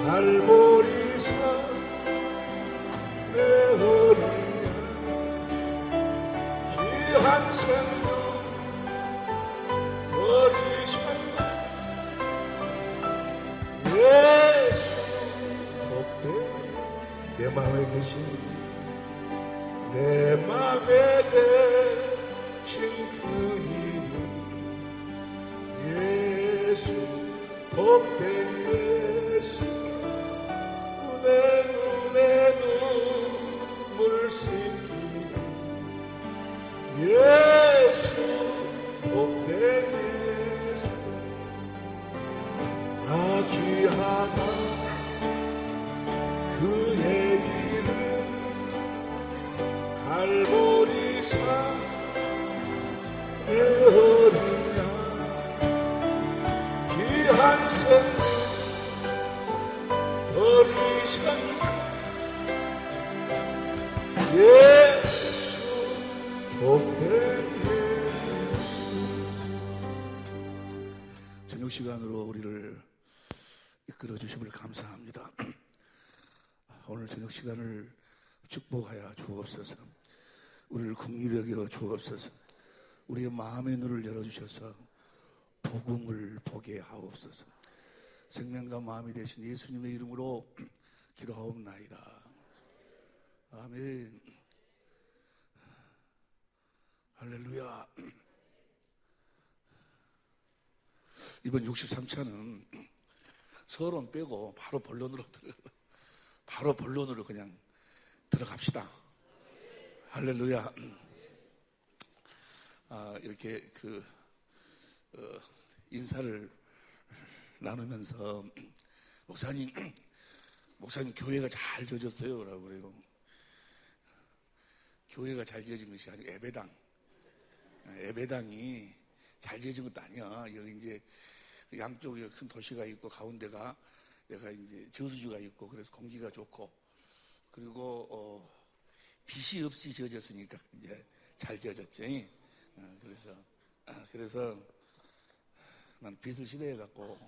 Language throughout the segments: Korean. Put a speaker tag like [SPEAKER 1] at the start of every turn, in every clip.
[SPEAKER 1] 갈보리산 내 어린 양 귀한 생명 버리셨네. 예수 복되네. 내 맘에 계신 내 맘에 계신 그 이름 예수 복된 예수 내 눈에 눈물 씻기는 예수 복된 예수 아 귀하다 그의 이름 갈보리산 내 어린 양 귀한 생명 버리셨네. 예수 복된 예수. 저녁 시간으로 우리를 이끌어 주심을 감사합니다. 오늘 저녁 시간을 축복하여 주옵소서. 우리를 긍휼히 여겨 주옵소서. 우리의 마음의 눈을 열어주셔서 복음을 보게 하옵소서. 생명과 마음이 되신 예수님의 이름으로 기도하옵나이다. 아멘. 할렐루야. 이번 63차는 서론 빼고 바로 본론으로 그냥 들어갑시다. 할렐루야. 이렇게 인사를 나누면서 목사님 교회가 잘 지어졌어요 라고 그래요. 교회가 잘 지어진 것이 아니고 예배당이 잘 지어진 것도 아니야. 여기 이제 양쪽에 큰 도시가 있고 가운데가 여기가 이제 저수지가 있고 그래서 공기가 좋고 그리고 빛이 없이 지어졌으니까 이제 잘 지어졌지. 그래서 난 빛을 싫어해갖고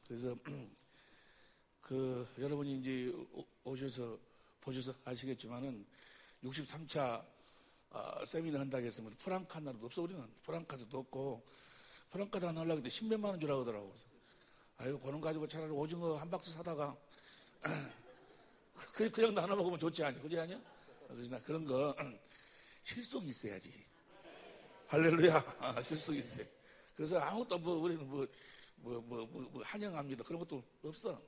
[SPEAKER 1] 그래서 여러분이 이제 오셔서 보셔서 아시겠지만은 63차 세미나 한다고 했으면 프랑카 하나도 없어. 우리는 프랑카도 없고 프랑카도 하나 하려고 했는데 10몇만 원 주라고 하더라고. 아유 그런 가지고 차라리 오징어 한 박스 사다가 그냥 나눠 먹으면 좋지 않냐? 그지 않냐? 그래서 나 그런 거 실속이 있어야지. 할렐루야. 실속이 있어야지. 그래서 아무것도 우리는 환영합니다 그런 것도 없어.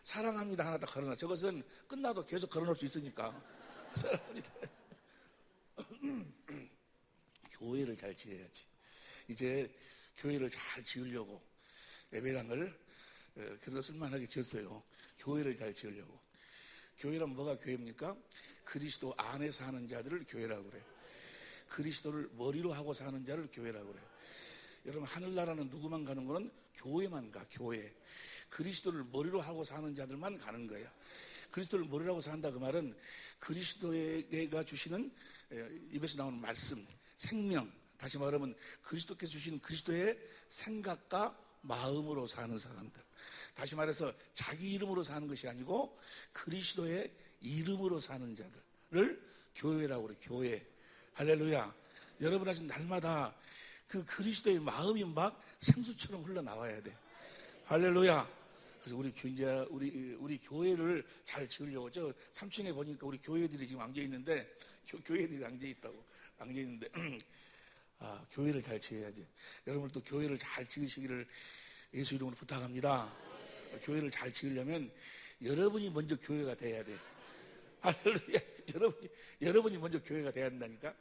[SPEAKER 1] 사랑합니다 하나 딱 걸어놔. 저것은 끝나도 계속 걸어놓을 수 있으니까. 사랑합니다. 교회를 잘 지어야지. 이제 교회를 잘 지으려고 예배당을 그래도 쓸만하게 지었어요. 교회를 잘 지으려고. 교회란 뭐가 교회입니까? 그리스도 안에 사는 자들을 교회라고 그래. 그리스도를 머리로 하고 사는 자를 교회라고 그래. 여러분 하늘나라는 누구만 가는 거는 교회만 가. 교회. 그리스도를 머리로 하고 사는 자들만 가는 거야. 그리스도를 머리로 하고 산다 그 말은 그리스도가 주시는 입에서 나오는 말씀, 생명, 다시 말하면 그리스도께서 주시는 그리스도의 생각과 마음으로 사는 사람들. 다시 말해서 자기 이름으로 사는 것이 아니고 그리스도의 이름으로 사는 자들을 교회라고 그래. 교회. 할렐루야. 여러분 하신 날마다 그 그리스도의 마음이 막 생수처럼 흘러나와야 돼. 할렐루야. 그래서 우리 교회를 잘 지으려고 저 3층에 보니까 우리 교회들이 지금 앉아 있는데 교회들이 앉아 있는데 교회를 잘 지어야지. 여러분 또 교회를 잘 지으시기를 예수 이름으로 부탁합니다. 교회를 잘 지으려면 여러분이 먼저 교회가 돼야 돼. 할렐루야. 여러분이 먼저 교회가 돼야 된다니까.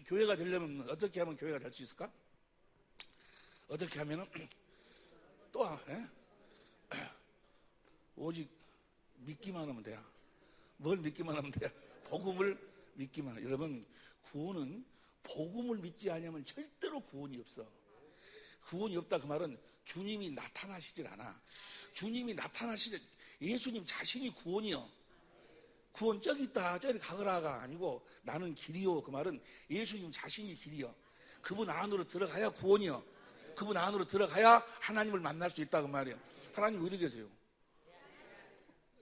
[SPEAKER 1] 교회가 되려면 어떻게 하면 교회가 될 수 있을까? 어떻게 하면은 오직 믿기만 하면 돼요. 뭘 믿기만 하면 돼요? 복음을 믿기만 하면. 여러분 구원은 복음을 믿지 않으면 절대로 구원이 없어. 구원이 없다 그 말은 주님이 나타나시질 않아. 주님이 나타나시질, 예수님 자신이 구원이요. 구원 저기 있다 저리 가거라가 아니고 나는 길이요. 그 말은 예수님 자신이 길이요. 그분 안으로 들어가야 구원이요. 그분 안으로 들어가야 하나님을 만날 수 있다고 말이에요. 하나님 어디 계세요?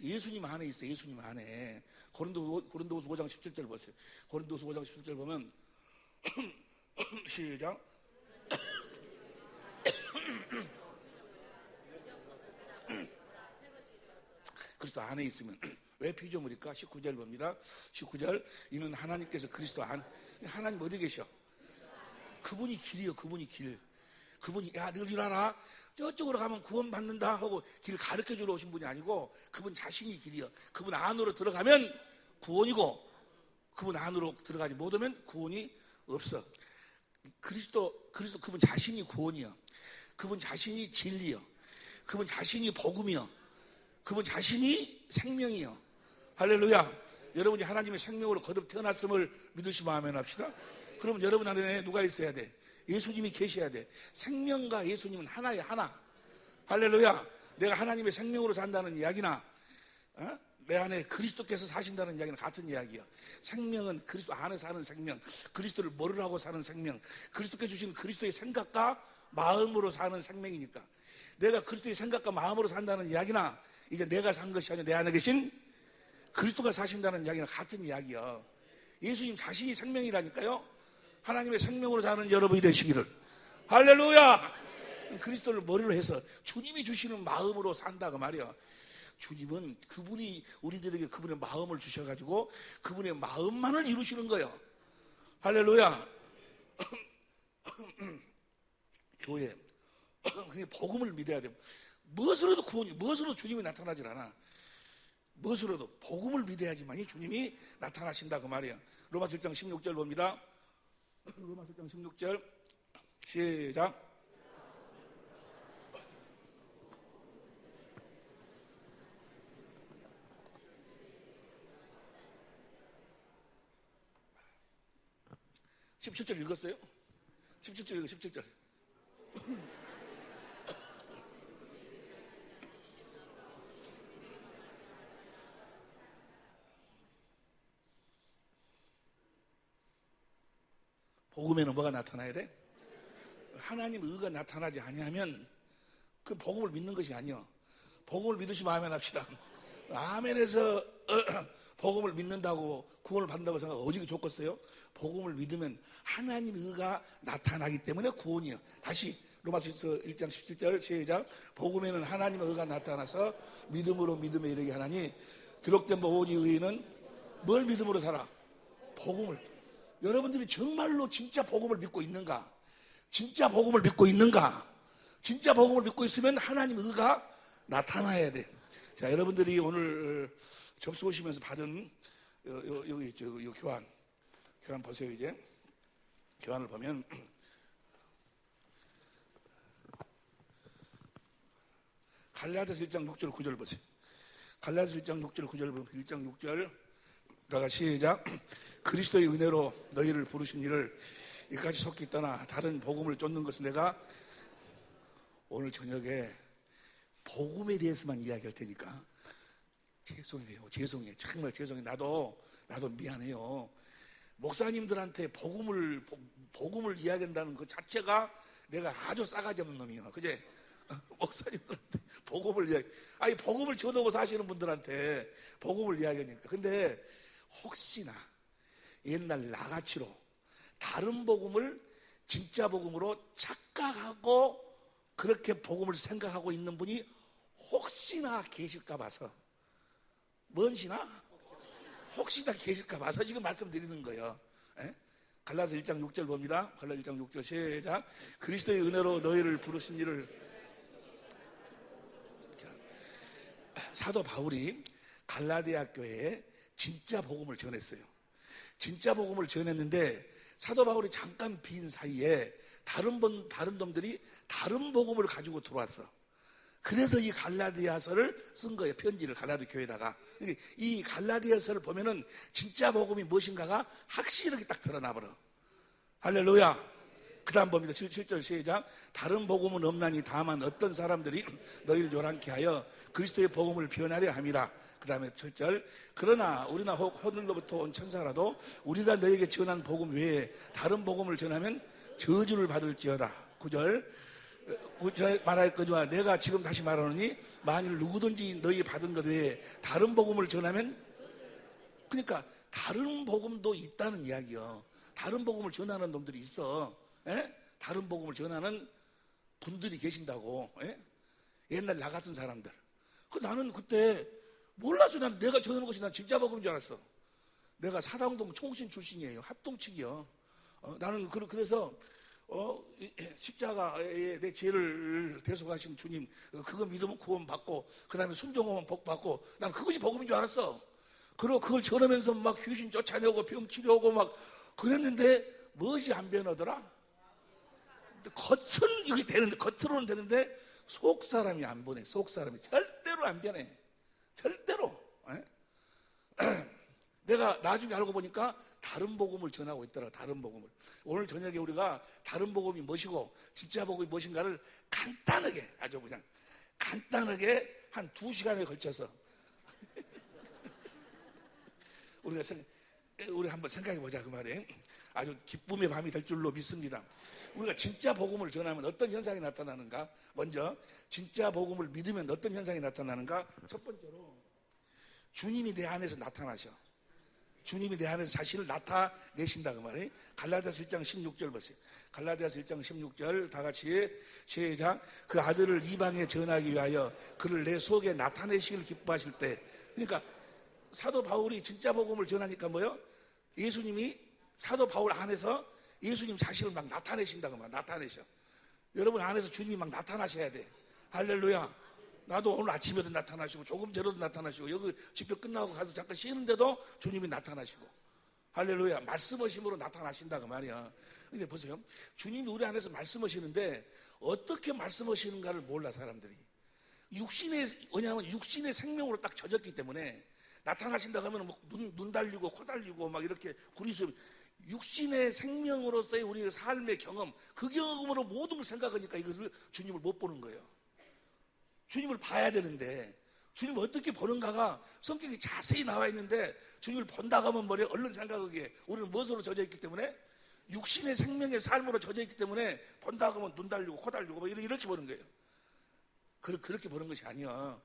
[SPEAKER 1] 예수님 안에 있어요. 예수님 안에. 고린도후서 5장 17절 보세요. 고린도후서 5장 17절 보면 시작. 그리스도 안에 있으면 왜 피조물일까? 19절 봅니다. 19절, 이는 하나님께서 그리스도 안에. 하나님 어디 계셔? 그분이 길이요. 그분이 길. 그분이 야 늘 줄 알아? 저쪽으로 가면 구원 받는다 하고 길을 가르쳐 주러 오신 분이 아니고 그분 자신이 길이요. 그분 안으로 들어가면 구원이고 그분 안으로 들어가지 못하면 구원이 없어. 그리스도 그분 자신이 구원이요. 그분 자신이 진리요. 그분 자신이 복음이요. 그분 자신이 생명이요. 할렐루야. 여러분이 하나님의 생명으로 거듭 태어났음을 믿으시면 아멘 합시다. 그럼 여러분 안에 누가 있어야 돼? 예수님이 계셔야 돼. 생명과 예수님은 하나야, 하나. 할렐루야. 내가 하나님의 생명으로 산다는 이야기나 내 안에 그리스도께서 사신다는 이야기는 같은 이야기야. 생명은 그리스도 안에 사는 생명, 그리스도를 모르라고 사는 생명, 그리스도께 주신 그리스도의 생각과 마음으로 사는 생명이니까 내가 그리스도의 생각과 마음으로 산다는 이야기나 이제 내가 산 것이 아니라 내 안에 계신 그리스도가 사신다는 이야기는 같은 이야기야. 예수님 자신이 생명이라니까요. 하나님의 생명으로 사는 여러분이 되시기를. 할렐루야. 그리스도를 머리로 해서 주님이 주시는 마음으로 산다고 말이야. 주님은 그분이 우리들에게 그분의 마음을 주셔가지고 그분의 마음만을 이루시는 거예요. 할렐루야. 교회 복음을 믿어야 돼. 무엇으로도 구원이, 무엇으로도 주님이 나타나질 않아. 무엇으로도 복음을 믿어야지만이 주님이 나타나신다 그 말이야. 로마서 1장 16절 봅니다. 로마서 1장 16절 시작. (17절) 읽었어요? 17절 읽어. 17절. 복음에는 뭐가 나타나야 돼? 하나님의 의가 나타나지 아니하면 그 복음을 믿는 것이 아니요. 복음을 믿으시면 아멘 합시다. 아멘에서 복음을 믿는다고 구원을 받는다고 생각 오직이 좋겠어요? 복음을 믿으면 하나님의 의가 나타나기 때문에 구원이요. 다시 로마서 1장 17절 시작. 복음에는 하나님의 의가 나타나서 믿음으로 믿음에 이르게 하나니 기록된 바 오직 의인은 뭘 믿음으로 살아? 복음을. 여러분들이 정말로 진짜 복음을 믿고 있는가? 진짜 복음을 믿고 있는가? 진짜 복음을 믿고 있으면 하나님의 의가 나타나야 돼. 자, 여러분들이 오늘 접수 오시면서 받은 여기 있죠. 요 교환 보세요. 이제 교환을 보면 갈라디아서 1장 6절 9절 보세요. 갈라디아서 1장 6절 9절 보면 1장 6절 다가 시작. 그리스도의 은혜로 너희를 부르신 이를 이까지 속히 떠나 다른 복음을 쫓는 것은 내가 오늘 저녁에 복음에 대해서만 이야기할 테니까 죄송해요. 정말 죄송해요. 나도 미안해요. 목사님들한테 복음을 이야기한다는 그 자체가 내가 아주 싸가지 없는 놈이야. 그제? 목사님들한테 복음을 쳐도고 사시는 분들한테 복음을 이야기하니까. 근데 혹시나 옛날 나같이로 다른 복음을 진짜 복음으로 착각하고 그렇게 복음을 생각하고 있는 분이 혹시나 계실까 봐서, 뭔시나? 혹시나 계실까 봐서 지금 말씀드리는 거예요. 갈라디아서 1장 6절 봅니다. 갈라디아서 1장 6절 시작. 그리스도의 은혜로 너희를 부르신 이를. 사도 바울이 갈라디아 교회에 진짜 복음을 전했어요. 진짜 복음을 전했는데 사도 바울이 잠깐 빈 사이에 다른 놈들이 다른 복음을 가지고 들어왔어. 그래서 이 갈라디아서를 쓴 거예요. 편지를 갈라디아 교회에다가. 이 갈라디아서를 보면은 진짜 복음이 무엇인가가 확실하게 딱 드러나 버려. 할렐루야. 그 다음 봅니다. 7절 시작. 다른 복음은 없나니 다만 어떤 사람들이 너희를 요란케 하여 그리스도의 복음을 변하려 함이라. 그 다음에 7절. 그러나 우리나 혹 하늘로부터 온 천사라도 우리가 너에게 전한 복음 외에 다른 복음을 전하면 저주를 받을지어다. 9절. 전에 말하였거니와 내가 지금 다시 말하노니 만일 누구든지 너희 받은 것 외에 다른 복음을 전하면, 그러니까 다른 복음도 있다는 이야기요. 다른 복음을 전하는 놈들이 있어. 예? 다른 복음을 전하는 분들이 계신다고. 예? 옛날 나 같은 사람들. 나는 그때 몰랐어. 난 내가 전하는 것이 난 진짜 복음인 줄 알았어. 내가 사당동 총신 출신이에요. 합동측이요. 나는 그래서 십자가에 내 죄를 대속하신 주님, 그거 믿으면 구원 받고, 그 다음에 순종하면 복 받고, 난 그것이 복음인 줄 알았어. 그리고 그걸 전하면서 막 귀신 쫓아내고 병 치료하고 막 그랬는데 무엇이 안 변하더라? 겉은 이게 되는데, 겉으로는 되는데 속 사람이 안 변해. 속 사람이 절대로 안 변해. 절대로. 내가 나중에 알고 보니까 다른 복음을 전하고 있더라. 다른 복음을. 오늘 저녁에 우리가 다른 복음이 무엇이고 진짜 복음이 무엇인가를 간단하게, 아주 그냥 간단하게 한 2시간에 걸쳐서 우리 한번 생각해 보자 그 말이에요. 아주 기쁨의 밤이 될 줄로 믿습니다. 우리가 진짜 복음을 전하면 어떤 현상이 나타나는가? 먼저 진짜 복음을 믿으면 어떤 현상이 나타나는가? 첫 번째로 주님이 내 안에서 나타나셔. 주님이 내 안에서 자신을 나타내신다 그 말이에요. 갈라디아서 1장 16절 보세요. 갈라디아서 1장 16절 다 같이 시작. 그 아들을 이방에 전하기 위하여 그를 내 속에 나타내시기를 기뻐하실 때. 그러니까 사도 바울이 진짜 복음을 전하니까 뭐요? 예수님이 사도 바울 안에서 예수님 자신을 막 나타내신다 그 말. 나타내셔. 여러분 안에서 주님이 막 나타나셔야 돼. 할렐루야. 나도 오늘 아침에도 나타나시고 조금 전에도 나타나시고 여기 집회 끝나고 가서 잠깐 쉬는데도 주님이 나타나시고, 할렐루야. 말씀하심으로 나타나신다 그 말이야. 근데 보세요, 주님이 우리 안에서 말씀하시는데 어떻게 말씀하시는가를 몰라 사람들이. 왜냐하면 육신의 생명으로 딱 젖었기 때문에 나타나신다 하면 뭐 눈 달리고 코 달리고 막 이렇게 구리수, 육신의 생명으로서의 우리의 삶의 경험, 그 경험으로 모든 걸 생각하니까 이것을 주님을 못 보는 거예요. 주님을 봐야 되는데 주님을 어떻게 보는가가 성격이 자세히 나와 있는데, 주님을 본다고 하면 뭐래? 얼른 생각하기에 우리는 무엇으로 젖어 있기 때문에, 육신의 생명의 삶으로 젖어 있기 때문에 본다고 하면 눈 달리고 코 달리고 뭐 이렇게 보는 거예요. 그렇게 보는 것이 아니야.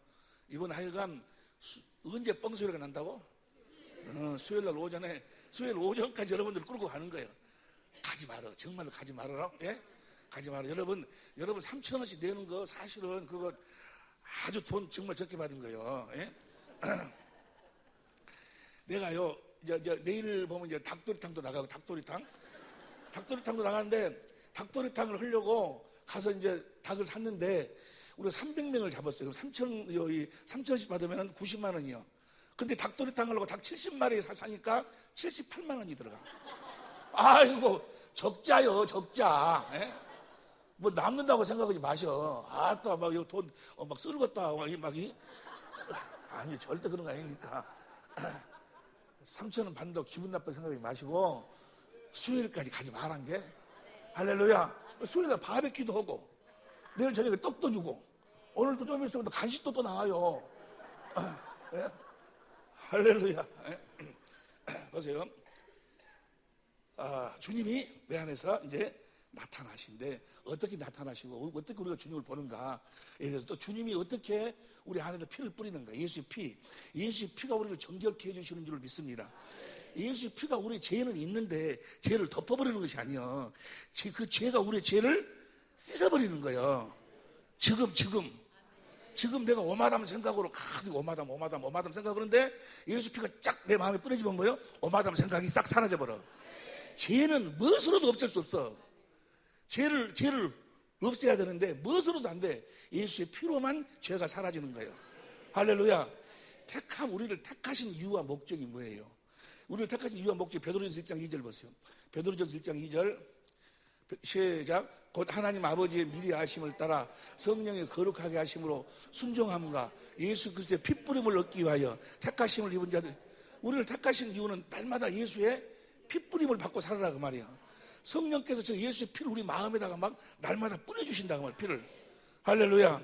[SPEAKER 1] 이번 하여간 언제 뻥소리가 난다고? 수요일 오전에, 수요일 오전까지 여러분들 끌고 가는 거예요. 가지 말아. 정말로 가지 말아라. 예? 가지 말아. 여러분 3,000원씩 내는 거 사실은 그거 아주 돈 정말 적게 받은 거예요. 예? 내가요, 내일 보면 이제 닭도리탕도 나가고, 닭도리탕도 나가는데, 닭도리탕을 하려고 가서 이제 닭을 샀는데, 우리가 300명을 잡았어요. 그럼 3,000원씩 받으면 90만 원이요. 근데 닭도리탕을 하고 닭 70마리 사니까 78만 원이 들어가. 아이고, 적자요, 적자. 예? 뭐 남는다고 생각하지 마셔. 또 막 돈 막 쓸겠다. 아니, 절대 그런 거 아니니까. 3,000원 받는다고 기분 나쁘게 생각하지 마시고, 수요일까지 가지 말한 게. 할렐루야. 수요일에 바베큐도 하고, 내일 저녁에 떡도 주고, 오늘도 좀 있으면 간식도 또 나와요. 예? 할렐루야. 예? 보세요. 주님이 내 안에서 이제 나타나신데, 어떻게 나타나시고 어떻게 우리가 주님을 보는가에 대해서, 또 주님이 어떻게 우리 안에서 피를 뿌리는가. 예수의 피가 우리를 정결케 해주시는 줄 믿습니다. 예수의 피가 우리의 죄는 있는데 죄를 덮어버리는 것이 아니에요. 그 죄가 우리의 죄를 씻어버리는 거예요. 지금 내가 오마담 생각으로 가지고 오마담 생각하는데, 예수 피가 쫙 내 마음에 뿌려지면 뭐예요? 오마담 생각이 싹 사라져버려. 죄는 무엇으로도 없앨 수 없어. 죄를 없애야 되는데 무엇으로도 안 돼. 예수의 피로만 죄가 사라지는 거예요. 할렐루야. 우리를 택하신 이유와 목적이 뭐예요? 우리를 택하신 이유와 목적이 베드로전서 1장 2절 보세요. 베드로전서 1장 2절 시작. 곧 하나님 아버지의 미리 아심을 따라 성령의 거룩하게 하심으로 순종함과 예수 그리스도의 핏부림을 얻기 위하여 택하심을 입은 자들. 우리를 택하신 이유는 날마다 예수의 핏부림을 받고 살아라 그 말이야. 성령께서 저 예수의 피를 우리 마음에다가 막 날마다 뿌려주신다 그 말. 피를. 할렐루야.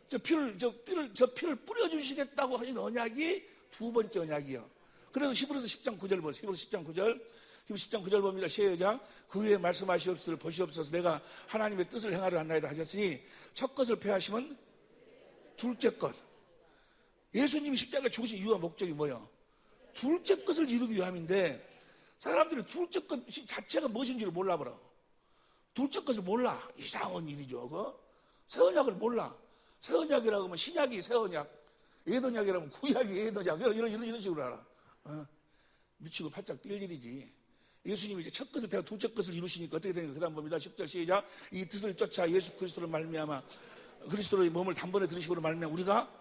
[SPEAKER 1] 저 피를 뿌려주시겠다고 하신 언약이 두 번째 언약이요. 그래서 히브리서 10장 9절 보세요. 히브리서 10장 9절 10장 9절 봅니다. 시작. 그 후에 말씀하시옵소서 보시옵소서 내가 하나님의 뜻을 행하려 한나이다 하셨으니 첫 것을 폐하시면 둘째 것. 예수님이 십자가에 죽으신 이유와 목적이 뭐예요? 둘째 것을 이루기 위함인데 사람들이 둘째 것 자체가 무엇인지를 몰라버려. 둘째 것을 몰라. 이상한 일이죠. 새 언약을 몰라. 새 언약이라고 하면 신약이 새 언약, 옛 언약이라고 하면 구약이 옛 언약, 이런 식으로 알아. 미치고 팔짝 뛸 일이지. 예수님이 이제 첫 것을 폐하고 둘째 것을 이루시니까 어떻게 되는가? 그 다음 봅니다. 10절 시작. 이 뜻을 쫓아 예수 그리스도를 말미암아 그리스도의 몸을 단번에 들으심으로 말미암아 우리가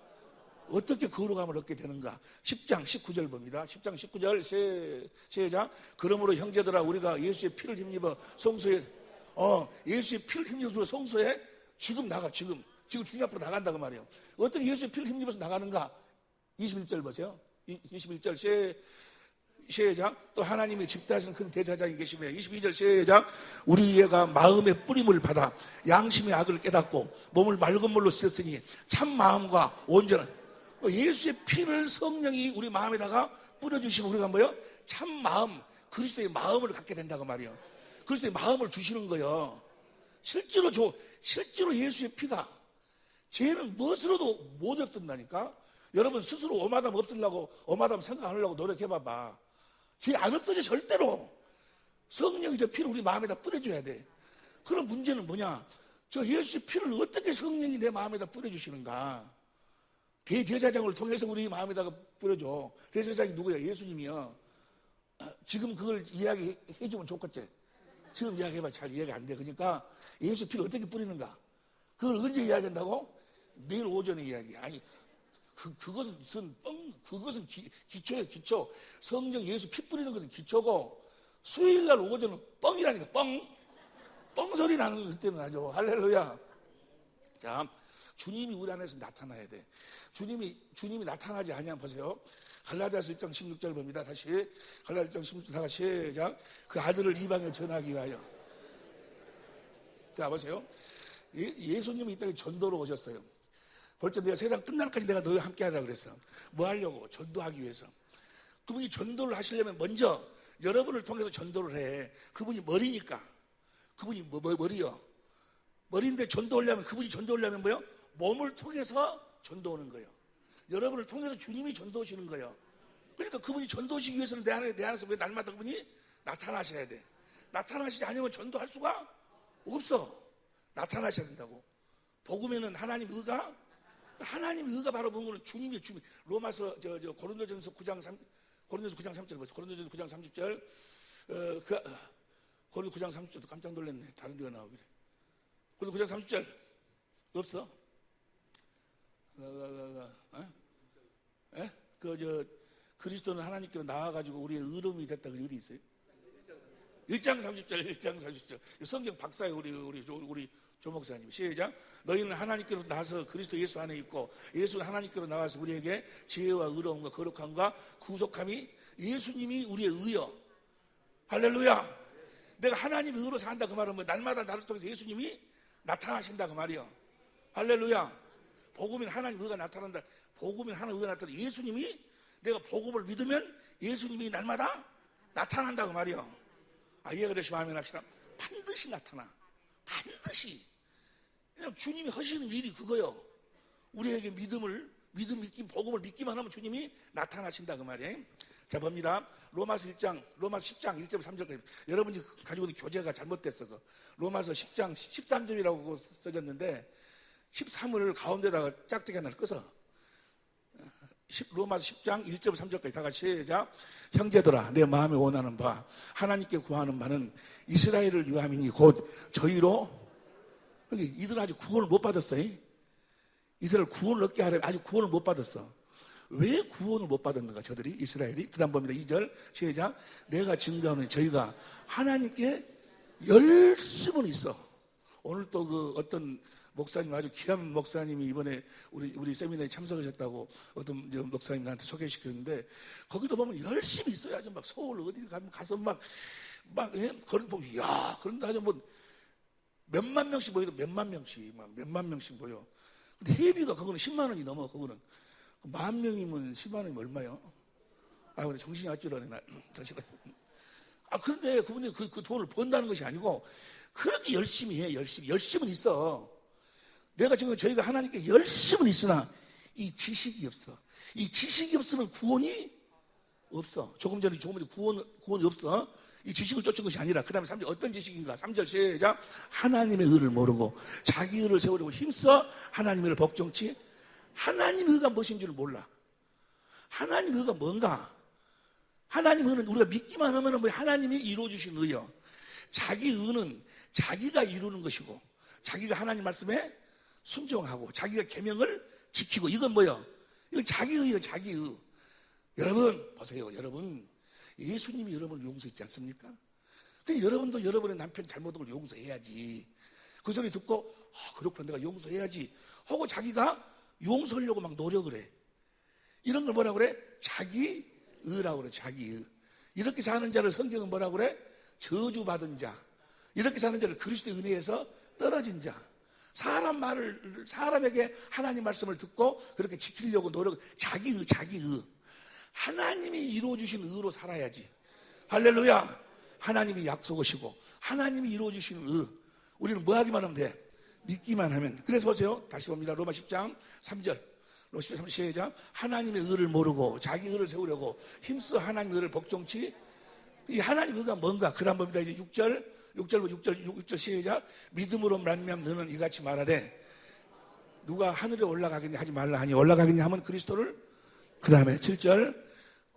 [SPEAKER 1] 어떻게 거룩함을 얻게 되는가? 10장 19절 봅니다. 10장 19절 시작. 그러므로 형제들아 우리가 예수의 피를 힘입어 성소에 예수의 피를 힘입어서 성소에 지금 나가. 지금 주님 앞으로 나간다고 말이에요. 어떻게 예수의 피를 힘입어서 나가는가? 21절 보세요. 21절 시작. 또 하나님이 집대하시는 큰 대제사장이 계시며 22절 시작. 우리 얘가 마음의 뿌림을 받아 양심의 악을 깨닫고 몸을 맑은 물로 씻었으니 참 마음과 온전한 예수의 피를 성령이 우리 마음에다가 뿌려주시면 우리가 뭐요? 참 마음, 그리스도의 마음을 갖게 된다고 말이에요. 그리스도의 마음을 주시는 거예요. 실제로 예수의 피가 죄는 무엇으로도 못 없앤다니까. 여러분 스스로 오마담 없으려고 오마담 생각 안 하려고 노력해봐봐. 죄 안 없어져 절대로. 성령이 저 피를 우리 마음에다 뿌려줘야 돼. 그럼 문제는 뭐냐? 저 예수의 피를 어떻게 성령이 내 마음에다 뿌려주시는가? 대제사장을 통해서 우리 마음에다가 뿌려줘. 대제사장이 누구야? 예수님이요. 지금 그걸 이야기해주면 좋겠지. 지금 이야기해봐 잘 이해가 안 돼. 그러니까 예수 피를 어떻게 뿌리는가? 그걸 언제 이야기한다고? 내일 오전에 이야기. 아니 그것은 기초예요. 기초. 성령 예수 피 뿌리는 것은 기초고 수요일날 오전은 뻥이라니까. 뻥 소리 나는 그때는 아주 할렐루야. 자, 주님이 우리 안에서 나타나야 돼. 주님이 나타나지 아니하면 보세요. 갈라디아서 1장 16절 봅니다. 다시 갈라디아서 1장 16절 시작. 그 아들을 이방에 전하기 위하여. 자 보세요. 예수님이 이 땅에 전도로 오셨어요. 벌써 내가 세상 끝날까지 내가 너희와 함께 하라고 그랬어. 뭐 하려고? 전도하기 위해서. 그분이 전도를 하시려면 먼저 여러분을 통해서 전도를 해. 그분이 머리니까. 그분이 머리요. 머리인데 전도하려면 그분이 전도하려면 뭐요? 몸을 통해서 전도하는 거예요. 여러분을 통해서 주님이 전도하시는 거예요. 그러니까 그분이 전도하시기 위해서는 내 안에서 왜 날마다 그분이 나타나셔야 돼. 나타나시지 않으면 전도할 수가 없어. 나타나셔야 된다고. 복음에는 하나님 의가 바로 뭔가는 주님. 로마서 고린도전서 9장 3절 보세요. 고린도전서 9장 30절. 고린도 9장 30절도 깜짝 놀랐네. 다른 데가 나오길래. 고린도 9장 30절 없어? 그리스도는 하나님께로 나와가지고 우리의 의로움이 됐다. 그 글이 있어요? 1장 30절. 성경 박사예요. 우리 조 목사님. 시작. 너희는 하나님께로 나서 그리스도 예수 안에 있고 예수는 하나님께로 나와서 우리에게 지혜와 의로움과 거룩함과 구속함이 예수님이 우리의 의여. 할렐루야. 내가 하나님의 의로 산다 그 말은 뭐 날마다 나를 통해서 예수님이 나타나신다 그 말이요. 할렐루야. 복음인 하나님 의가 나타난다. 복음인 하나님 의가 나타난다. 예수님이 내가 복음을 믿으면 예수님이 날마다 나타난다 그 말이요. 이해가 되시면 아멘 합시다. 반드시 나타나. 반드시. 그냥 주님이 하시는 일이 그거요. 우리에게 복음을 믿기만 하면 주님이 나타나신다 그 말이에요. 자 봅니다. 로마서 10장 1.3절까지. 여러분이 가지고 있는 교재가 잘못됐어. 로마서 10장 13절이라고 써졌는데 13을 가운데다가 짝대기 하나를 꺼서 로마서 10장 1.3절까지 다 같이 시작. 형제들아 내 마음에 원하는 바 하나님께 구하는 바는 이스라엘을 위함이니 곧 저희로. 이들은 아직 구원을 못 받았어요. 이스라엘 구원을 얻게 하려면 아직 구원을 못 받았어. 왜 구원을 못 받았는가 저들이 이스라엘이? 그 다음 봅니다. 2절 시작. 내가 증거하는 저희가 하나님께 열심은 있어. 오늘 또 어떤 목사님 아주 귀한 목사님이 이번에 우리 세미나에 참석하셨다고 어떤 목사님 나한테 소개시켰는데 거기도 보면 열심히 있어요. 아주 막 서울 어디 가서 막 그런 보면 야 그런데 아주 뭐 몇만 명씩 모여도 몇만 명씩 모여. 근데 회비가 그거는 10만 원이 넘어. 그거는 10,000명이면 10만 원이면 얼마요? 근데 정신이 알 줄 아네. 나 정신. 그런데 그분이 그 돈을 번다는 것이 아니고 그렇게 열심히 해. 열심은 있어. 내가 지금 저희가 하나님께 열심은 있으나 이 지식이 없어. 이 지식이 없으면 구원이 없어. 조금 전에 구원이 없어. 이 지식을 쫓은 것이 아니라 그 다음에 3절 어떤 지식인가? 3절 시작. 하나님의 의를 모르고 자기 의를 세우려고 힘써 하나님의 의를 복종치. 하나님의 의가 무엇인 줄 몰라. 하나님의 의가 뭔가? 하나님의 의는 우리가 믿기만 하면 뭐 하나님이 이루어주신 의요. 자기 의는 자기가 이루는 것이고 자기가 하나님 말씀에 순종하고 자기가 계명을 지키고 이건 뭐요? 이건 자기 의요. 자기 의. 여러분 보세요. 여러분 예수님이 여러분을 용서했지 않습니까? 근데 여러분도 여러분의 남편 잘못한 걸 용서해야지. 그 소리 듣고 그렇구나 내가 용서해야지 하고 자기가 용서하려고 막 노력을 해. 이런 걸 뭐라 그래? 자기 의라고 그래. 자기 의. 이렇게 사는 자를 성경은 뭐라 그래? 저주받은 자. 이렇게 사는 자를 그리스도의 은혜에서 떨어진 자. 사람에게 하나님 말씀을 듣고 그렇게 지키려고 노력. 자기 의. 하나님이 이루어주신 의로 살아야지. 할렐루야. 하나님이 약속하시고 하나님이 이루어주신 의. 우리는 뭐 하기만 하면 돼? 믿기만 하면. 그래서 보세요. 다시 봅니다. 로마 10장 3절. 로마 10장 시작. 하나님의 의를 모르고 자기 의를 세우려고 힘써 하나님의 의를 복종치. 이 하나님의 의가 뭔가? 그 다음 봅니다. 이제 6절 시작. 믿음으로 말미암아 너는 이같이 말하되 누가 하늘에 올라가겠냐 하지 말라 하니 올라가겠냐 하면 그리스도를. 그 다음에 7절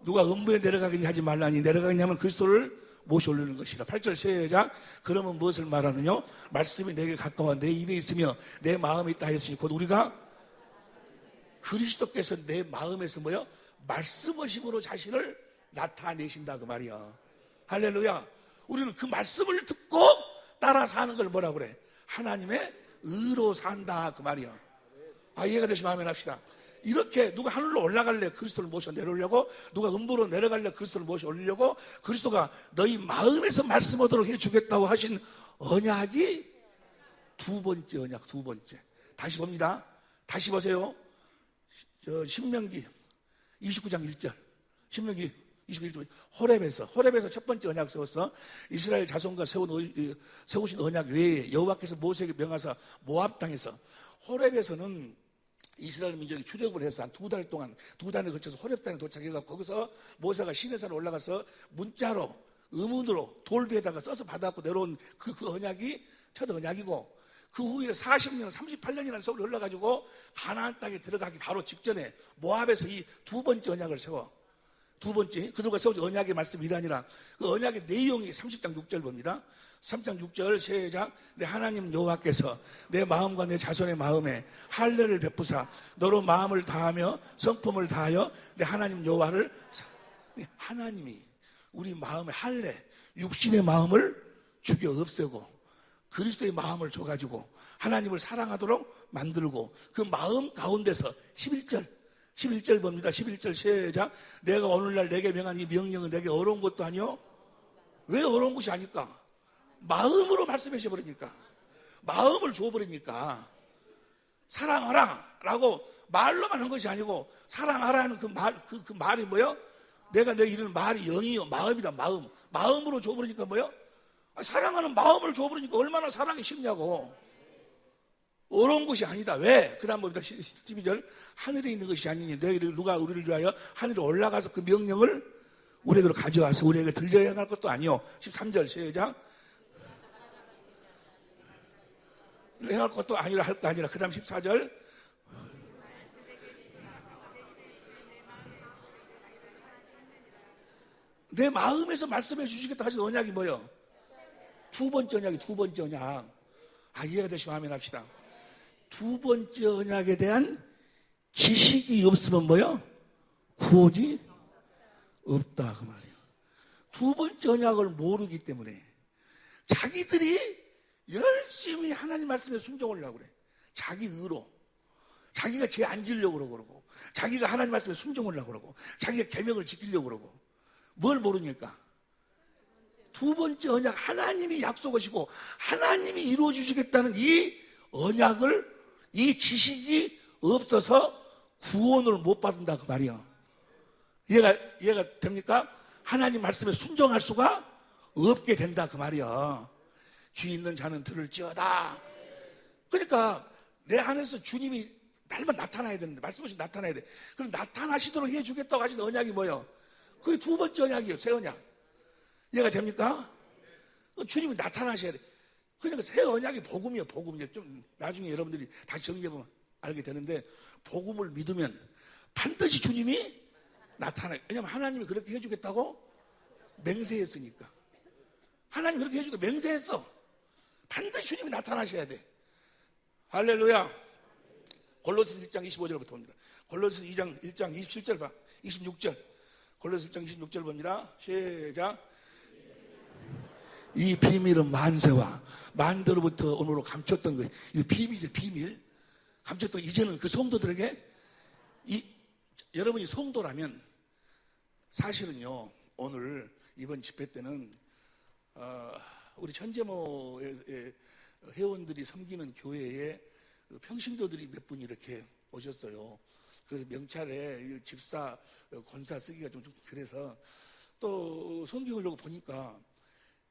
[SPEAKER 1] 누가 음부에 내려가겠냐 하지 말라 하니 내려가겠냐 하면 그리스도를 모시 올리는 것이라. 8절 시작. 그러면 무엇을 말하느냐? 말씀이 내게 가까워 내 입에 있으며 내 마음에 있다 했으니 곧 우리가 그리스도께서 내 마음에서 뭐요? 말씀하심으로 자신을 나타내신다 그 말이야. 할렐루야. 우리는 그 말씀을 듣고 따라 사는 걸 뭐라 그래? 하나님의 의로 산다 그 말이야. 이해가 되시면 아멘 합시다. 이렇게 누가 하늘로 올라갈래 그리스도를 모셔 내려오려고, 누가 음부로 내려갈래 그리스도를 모셔 올리려고, 그리스도가 너희 마음에서 말씀하도록 해주겠다고 하신 언약이 두 번째 언약. 두 번째. 다시 봅니다. 다시 보세요. 신명기 29장 1절. 신명기 29장 호렙에서 첫 번째 언약 세웠어. 이스라엘 자손과 세우신 언약 외에 여호와께서 모세에게 명하사 모압 땅에서. 호렙에서는 이스라엘 민족이 출애굽을 해서 한 2달 동안 2달을 거쳐서 호렙산에 도착해서 거기서 모세가 시내산에 올라가서 문자로 의문으로 돌 위에다가 써서 받아갖고 내려온 그 언약이 첫 언약이고, 그 후에 40년 38년이라는 세월이 흘러가지고 가나안 땅에 들어가기 바로 직전에 모압에서 이 두 번째 언약을 세워. 두 번째 그들과 세워진 언약의 말씀이 아니라 그 언약의 내용이 30장 6절 봅니다. 3장 6절 시작. 내 하나님 여호와께서 내 마음과 내 자손의 마음에 할례를 베푸사 너로 마음을 다하며 성품을 다하여 내 하나님 여호와를. 하나님이 우리 마음의 할례, 육신의 마음을 죽여 없애고 그리스도의 마음을 줘가지고 하나님을 사랑하도록 만들고, 그 마음 가운데서 11절 봅니다. 11절 시작. 내가 오늘날 내게 명한 이 명령은 내게 어려운 것도 아니요. 왜 어려운 것이 아닐까? 마음으로 말씀해 주셔버리니까, 마음을 줘버리니까. 사랑하라 라고 말로만 한 것이 아니고, 사랑하라는 그 말이 뭐요? 내가 내 이르는 말이 영이요 마음이다. 마음으로 줘버리니까 뭐요? 사랑하는 마음을 줘버리니까 얼마나 사랑이 쉽냐고. 어려운 것이 아니다. 왜? 그 다음 봅니다. 12절. 하늘에 있는 것이 아니니 누가 우리를 위하여 하늘에 올라가서 그 명령을 우리에게로 가져와서 우리에게 들려야 할 것도 아니요. 13절 시작. 행할 것도 아니라 할 거 아니라. 그 다음 14절. 내 마음에서 말씀해 주시겠다 하신 언약이 뭐예요? 두 번째 언약. 이해가 되시면 아멘 합시다. 두 번째 언약에 대한 지식이 없으면 뭐요? 구원이 없다 그 말이에요. 두 번째 언약을 모르기 때문에 자기들이 열심히 하나님 말씀에 순종하려고 그래. 자기 의로. 자기가 죄 안 지으려고 그러고, 자기가 하나님 말씀에 순종하려고 그러고, 자기가 계명을 지키려고 그러고. 뭘 모르니까? 두 번째 언약, 하나님이 약속하시고 하나님이 이루어 주시겠다는 이 언약을, 이 지식이 없어서 구원을 못 받는다 그 말이야. 이해가 됩니까? 하나님 말씀에 순종할 수가 없게 된다 그 말이야. 귀 있는 자는 들을지어다. 그러니까 내 안에서 주님이 날만 나타나야 되는데, 말씀하신 나타나야 돼. 그럼 나타나시도록 해주겠다고 하신 언약이 뭐예요? 그게 두 번째 언약이에요. 새 언약. 이해가 됩니까? 주님이 나타나셔야 돼. 그러니까 새 언약이 복음이에요. 복음이에요. 좀 나중에 여러분들이 다시 정리해보면 알게 되는데, 복음을 믿으면 반드시 주님이 나타나요. 왜냐하면 하나님이 그렇게 해주겠다고 맹세했으니까. 하나님이 그렇게 해주고 맹세했어. 반드시 주님이 나타나셔야 돼. 할렐루야. 골로새 1장 25절부터 봅니다. 골로새 2장 1장 27절 봐. 26절. 골로새 1장 26절 봅니다. 시작. 이 비밀은 만세와 만대로부터 오늘로 감췄던 거예요. 이 비밀이에요. 비밀. 감췄던, 이제는 그 성도들에게, 여러분이 성도라면 사실은요, 오늘 이번 집회 때는 우리 천재모의 회원들이 섬기는 교회에 평신도들이 몇 분이 이렇게 오셨어요. 그래서 명찰에 집사, 권사 쓰기가 좀 그래서 또 성경을 보니까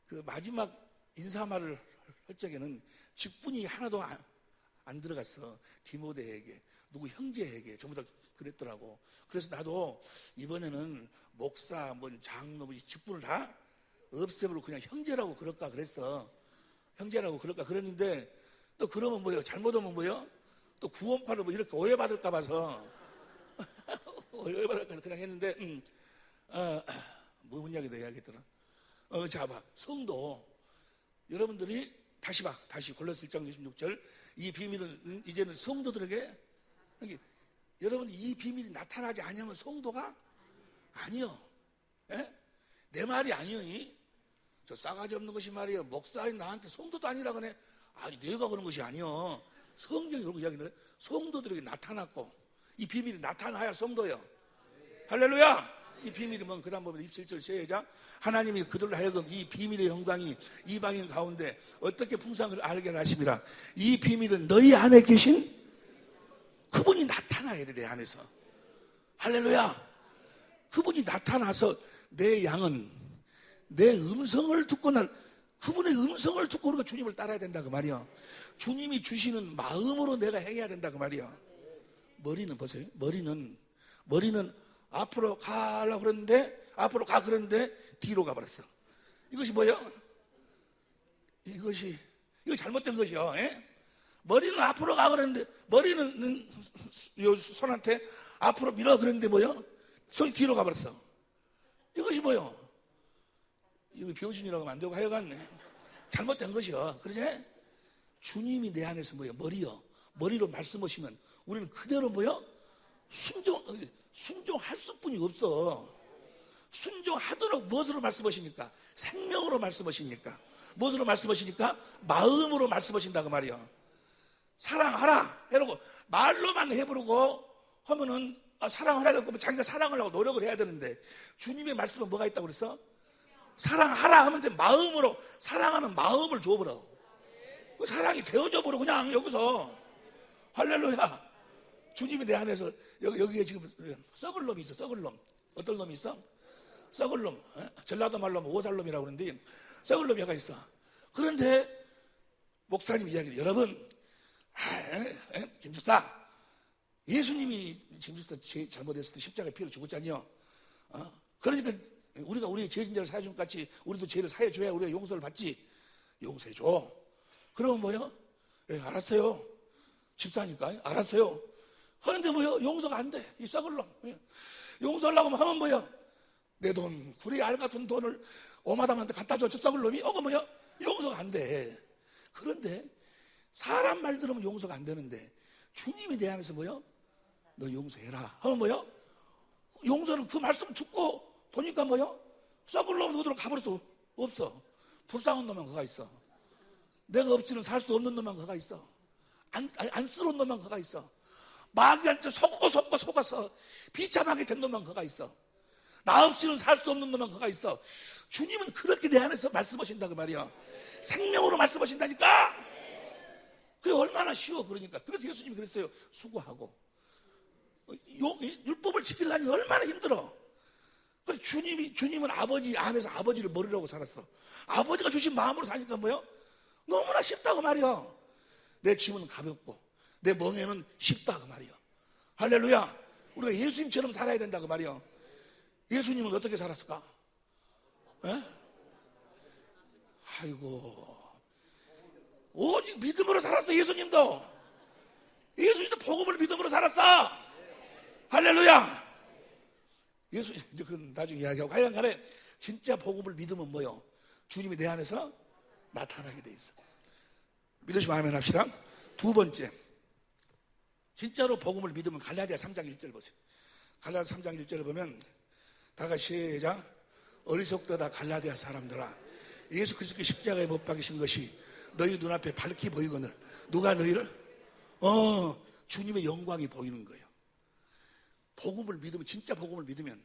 [SPEAKER 1] 그 마지막 인사말을 할 적에는 직분이 하나도 안 들어갔어. 디모데에게, 누구 형제에게 전부 다 그랬더라고. 그래서 나도 이번에는 목사, 장로, 직분을 다 없애버리고 그냥 형제라고 그럴까 그랬어. 형제라고 그럴까 그랬는데, 또 그러면 뭐예요? 잘못하면 뭐예요? 또 구원파로 이렇게 오해받을까 봐서 오해받을까 봐서 그냥 했는데, 뭔 이야기 내가 해야겠더라. 자, 봐. 성도 여러분들이 다시 봐. 다시 골로새 1장 26절. 이 비밀은 이제는 성도들에게, 여러분 이 비밀이 나타나지 않으면 성도가 아니요. 예? 내 말이 아니요. 저 싸가지 없는 것이 말이에요. 목사인 나한테 성도도 아니라 그래. 아니 내가 그런 것이 아니요. 성경이 그런 이야기인데, 성도들에게 나타났고 이 비밀이 나타나야 성도예요. 할렐루야. 이 비밀이 뭔, 그 다음 보면 27절 시작. 하나님이 그들로 하여금 이 비밀의 영광이 이방인 가운데 어떻게 풍성을 알게 하심이라. 이 비밀은 너희 안에 계신 그분이 나타나야 돼. 내 안에서. 할렐루야. 그분이 나타나서 내 양은 내 음성을 듣고 그분의 음성을 듣고 우리가 주님을 따라야 된다 그 말이야. 주님이 주시는 마음으로 내가 행해야 된다 그 말이야. 머리는 보세요. 머리는 앞으로 가려고 그러는데, 앞으로 가 그러는데 뒤로 가버렸어. 이것이 뭐예요? 이거 잘못된 것이요. 예? 머리는 앞으로 가 그러는데, 머리는 요 손한테 앞으로 밀어 그러는데 뭐예요? 손이 뒤로 가버렸어. 이것이 뭐예요? 이거 병신이라고 하면 안 되고 하여간 잘못된 것이요. 그러지? 주님이 내 안에서 뭐예요? 머리요. 머리로 말씀하시면 우리는 그대로 뭐예요? 순종할 수뿐이 없어. 순종하도록 무엇으로 말씀하시니까? 생명으로 말씀하시니까. 무엇으로 말씀하시니까? 마음으로 말씀하신다 그 말이야. 사랑하라 해놓고 말로만 해보려고 하면은 사랑하라고 자기가 사랑을 하고 노력을 해야 되는데, 주님의 말씀은 뭐가 있다고 그랬어? 사랑하라 하면 돼. 마음으로 사랑하는 마음을 줘버려. 그 사랑이 되어져 버려 그냥 여기서. 할렐루야. 주님이 내 안에서 여기에 지금 썩을 놈이 있어. 썩을 놈. 어떤 놈이 있어? 썩을 놈. 전라도 말로 하면 오살놈이라고 그러는데 썩을 놈이 하나 있어. 그런데 목사님 이야기를, 여러분 김집사, 예수님이 김집사 잘못했을 때 십자가에 피를 죽었잖아요. 그러니까 우리가 우리의 죄진자를 사해준 것 같이 우리도 죄를 사해줘야 우리가 용서를 받지. 용서해줘. 그러면 뭐요? 예, 알았어요. 집사니까 알았어요. 그런데 뭐요? 용서가 안 돼. 이 썩을 놈. 용서하려고 하면 뭐요? 내 돈, 구리 알 같은 돈을 오마담한테 갖다 줘. 저 썩을 놈이. 뭐요? 용서가 안 돼. 그런데 사람 말 들으면 용서가 안 되는데, 주님이 내 안에서 뭐요? 너 용서해라 하면 뭐요? 용서는 그 말씀 듣고 보니까 뭐요? 썩을 놈은 어디로 가버릴 수 없어. 불쌍한 놈만 거가 있어. 내가 없이는 살 수 없는 놈만 거가 있어. 안쓰러운 놈만 거가 있어. 마귀한테 속아서 비참하게 된 놈만 거가 있어. 나 없이는 살 수 없는 놈만 거가 있어. 주님은 그렇게 내 안에서 말씀하신다 그 말이야. 생명으로 말씀하신다니까. 그게 얼마나 쉬워. 그러니까. 그래서 예수님이 그랬어요. 수고하고 율법을 지키려니 얼마나 힘들어. 그래서 주님은 아버지 안에서 아버지를 머리라고 살았어. 아버지가 주신 마음으로 사니까 뭐요? 너무나 쉽다고 말이야. 내 짐은 가볍고 내 멍에는 쉽다고 말이야. 할렐루야. 우리가 예수님처럼 살아야 된다고 말이야. 예수님은 어떻게 살았을까? 에? 아이고, 오직 믿음으로 살았어. 예수님도 복음을 믿음으로 살았어. 할렐루야. 예수, 그건 나중에 이야기하고, 하여간에 진짜 복음을 믿으면 뭐요? 주님이 내 안에서 나타나게 돼 있어. 믿으시면 아멘 합시다. 두 번째, 진짜로 복음을 믿으면 갈라디아 3장 1절 보세요. 갈라디아 3장 1절을 보면 다 같이 시작. 어리석도다 갈라디아 사람들아, 예수 그리스도의 십자가에 못 박이신 것이 너희 눈앞에 밝히 보이거늘 누가 너희를 주님의 영광이 보이는 거예요. 복음을 믿으면, 진짜 복음을 믿으면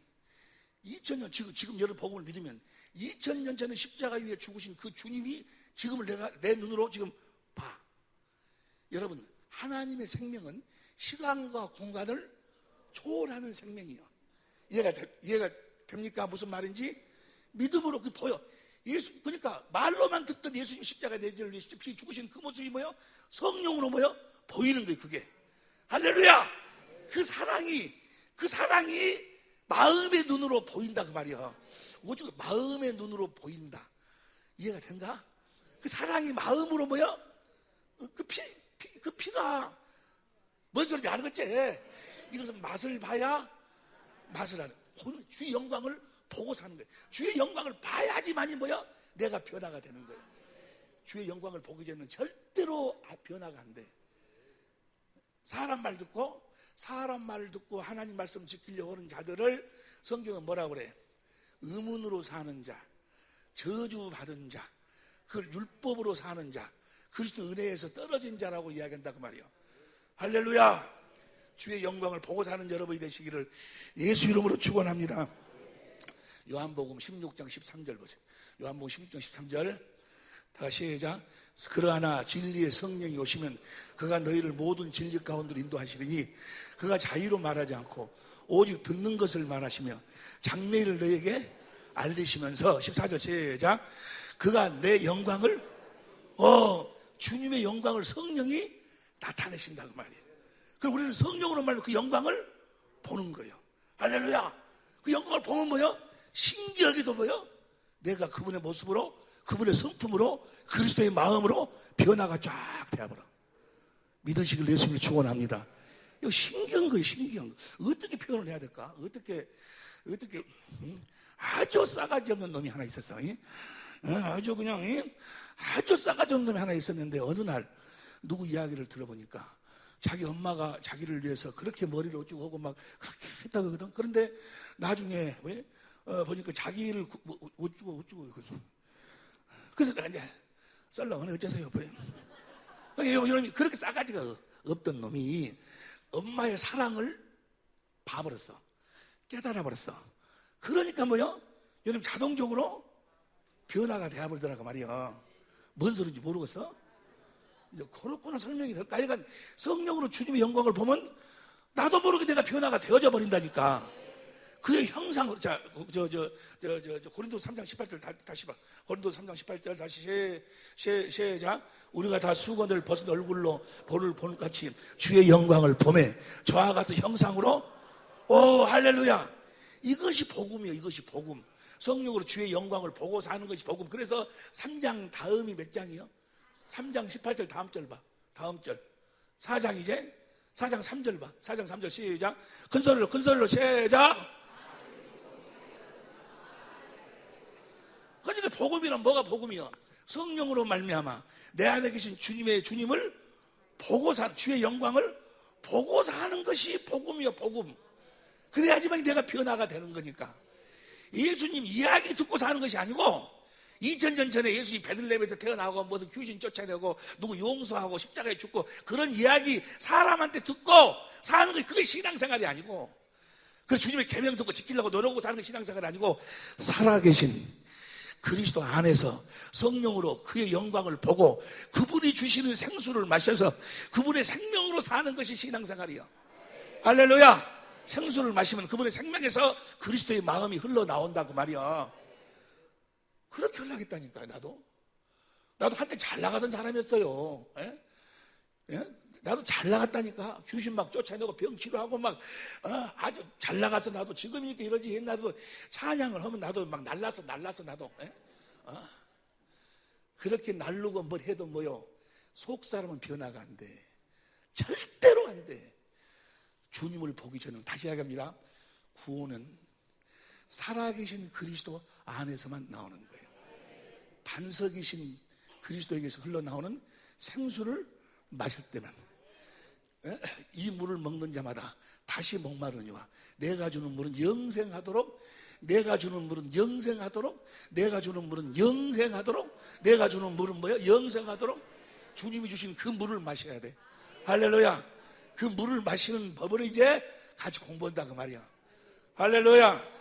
[SPEAKER 1] 2000년 지금 여러분 복음을 믿으면 2000년 전에 십자가 위에 죽으신 그 주님이 지금을 내 눈으로 지금 봐. 여러분, 하나님의 생명은 시간과 공간을 초월하는 생명이에요. 이해가 됩니까? 무슨 말인지? 믿음으로 그 보여. 그러니까 말로만 듣던 예수님 십자가에 내절을 위해 죽으신 그 모습이 뭐요? 성령으로 뭐요? 보이는 거예요. 그게. 할렐루야. 그 사랑이 마음의 눈으로 보인다 그 말이야. 오죽 마음의 눈으로 보인다. 이해가 된다? 그 사랑이 마음으로 뭐야? 그 피가 뭔 소리인지 알겠지? 이것은 맛을 봐야 맛을 아는. 주의 영광을 보고 사는 거예요. 주의 영광을 봐야지만이 뭐야? 내가 변화가 되는 거예요. 주의 영광을 보기 전에는 절대로 변화가 안 돼. 사람 말을 듣고 하나님 말씀 지키려고 하는 자들을 성경은 뭐라고 그래? 의문으로 사는 자, 저주받은 자, 그걸 율법으로 사는 자, 그리스도 은혜에서 떨어진 자라고 이야기한다 그 말이에요. 할렐루야. 주의 영광을 보고 사는 여러분이 되시기를 예수 이름으로 축원합니다. 요한복음 16장 13절 보세요. 요한복음 16장 13절 다시 시작. 그러나 진리의 성령이 오시면 그가 너희를 모든 진리 가운데로 인도하시리니 그가 자유로 말하지 않고 오직 듣는 것을 말하시며 장래일을 너희에게 알리시면서 14절 시작. 그가 내 영광을 주님의 영광을 성령이 나타내신다고 말이에요. 그럼 우리는 성령으로 말하면 그 영광을 보는 거예요. 할렐루야. 그 영광을 보면 뭐요? 신기하게도 뭐요? 내가 그분의 모습으로, 그분의 성품으로, 그리스도의 마음으로 변화가 쫙 되어버려. 믿으시길 예수님을 축원합니다. 이거 신기한 거예요. 신기한 거. 어떻게 표현을 해야 될까? 어떻게 아주 싸가지 없는 놈이 하나 있었어. 아주 싸가지 없는 놈이 하나 있었는데 어느 날 누구 이야기를 들어보니까 자기 엄마가 자기를 위해서 그렇게 머리를 어쩌고 하고 막 그렇게 했다고 하거든. 그런데 나중에 보니까 자기를 어쩌고 그래서 내가 이제 썰렁하네 어째서요. 이놈이 그렇게 싸가지가 없던 놈이 엄마의 사랑을 봐버렸어. 깨달아버렸어. 그러니까 뭐요? 여러분 자동적으로 변화가 되어버리더라고 말이야. 뭔 소리인지 모르겠어? 이제 그렇구나 설명이 될까? 그러니까 성령으로 주님의 영광을 보면 나도 모르게 내가 변화가 되어져 버린다니까. 그의 형상으로. 자, 고린도서 3장 18절 다시 봐. 고린도서 3장 18절 다시 시작. 우리가 다 수건을 벗은 얼굴로 볼을 보는 같이 주의 영광을 보매 저와 같은 형상으로. 오 할렐루야. 이것이 복음이에요. 이것이 복음. 성령으로 주의 영광을 보고 사는 것이 복음. 그래서 3장 다음이 몇 장이요? 3장 18절 다음 절 봐. 다음 절. 4장 이제 4장 3절 봐. 4장 3절 시작. 큰 소리로 시작. 그러니까 복음이란 뭐가 복음이야? 성령으로 말미암아 내 안에 계신 주님을 보고 사는, 주의 영광을 보고 사는 것이 복음이야. 복음. 그래야지만 내가 변화가 되는 거니까. 예수님 이야기 듣고 사는 것이 아니고 2000년 전에 예수님이 베들레헴에서 태어나고 무슨 귀신 쫓아내고 누구 용서하고 십자가에 죽고 그런 이야기 사람한테 듣고 사는 것이 그게 신앙생활이 아니고, 그래서 주님의 계명 듣고 지키려고 노력하고 사는 게 신앙생활이 아니고 살아계신 그리스도 안에서 성령으로 그의 영광을 보고 그분이 주시는 생수를 마셔서 그분의 생명으로 사는 것이 신앙생활이야. 할렐루야. 생수를 마시면 그분의 생명에서 그리스도의 마음이 흘러나온다고 말이야. 그렇게 흘러가겠다니까. 나도 한때 잘 나가던 사람이었어요. 예? 예? 나도 잘 나갔다니까. 귀신 막 쫓아내고 병 치료하고 막 아주 잘 나가서 나도 지금 이렇게 이러지. 옛날에도 찬양을 하면 나도 막 날라서 나도. 예? 그렇게 날르고 뭘 해도 뭐요, 속 사람은 변화가 안 돼. 절대로 안 돼. 주님을 보기 전에는, 다시 이야기합니다, 구원은 살아계신 그리스도 안에서만 나오는 거예요. 반석이신 그리스도에게서 흘러나오는 생수를 마실 때만, 이 물을 먹는 자마다 다시 목마르니와 내가 주는 물은 영생하도록, 내가 주는 물은 영생하도록, 내가 주는 물은 영생하도록, 내가 주는 물은 뭐야? 영생하도록. 주님이 주신 그 물을 마셔야 돼. 할렐루야. 그 물을 마시는 법을 이제 같이 공부한다 그 말이야. 할렐루야.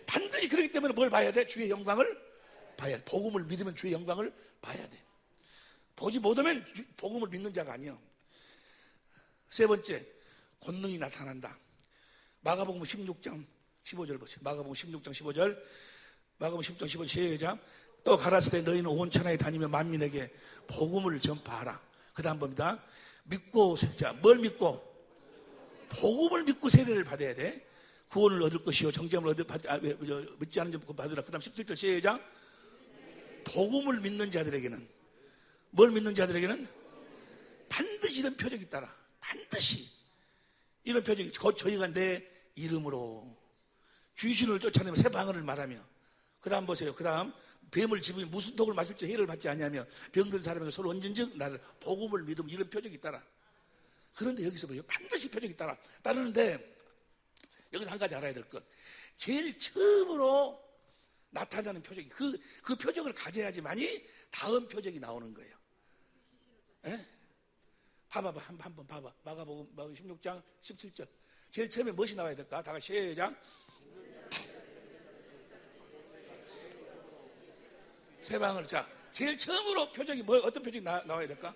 [SPEAKER 1] 반드시 그렇기 때문에 뭘 봐야 돼? 주의 영광을 봐야 돼. 복음을 믿으면 주의 영광을 봐야 돼. 보지 못하면 복음을 믿는 자가 아니야. 세 번째, 권능이 나타난다. 마가복음 16장 15절 보세요. 마가복음 16장 15절. 마가복음 16장 15절 시작. 또 가라사대 너희는 온 천하에 다니며 만민에게 복음을 전파하라. 그 다음 봅니다. 믿고, 자, 뭘 믿고? 복음을 믿고 세례를 받아야 돼. 구원을 얻을 것이요 정죄함을 믿지 않은 자 받으라. 그 다음 17절 시작. 복음을 믿는 자들에게는, 뭘 믿는 자들에게는 반드시 이런 표적이 따라. 반드시 이런 표적이, 저희가 내 이름으로 귀신을 쫓아내며 새 방언을 말하며, 그 다음 보세요. 그 다음 뱀을 집으며 무슨 독을 마실지 해를 받지 아니하며 병든 사람에게 서로 얹은즉 나를 복음을 믿으면 이런 표적이 따라. 그런데 여기서 뭐예요? 반드시 표적이 따르는데, 여기서 한 가지 알아야 될 것, 제일 처음으로 나타나는 표적이, 그 표적을 가져야지만이 다음 표적이 나오는 거예요. 예? 봐봐, 한번 봐봐. 마가복음 16장 17절. 제일 처음에 무엇이 나와야 될까? 다 같이 시작. 새 방을. 자, 제일 처음으로 표적이 뭐, 어떤 표적이 나와야 될까?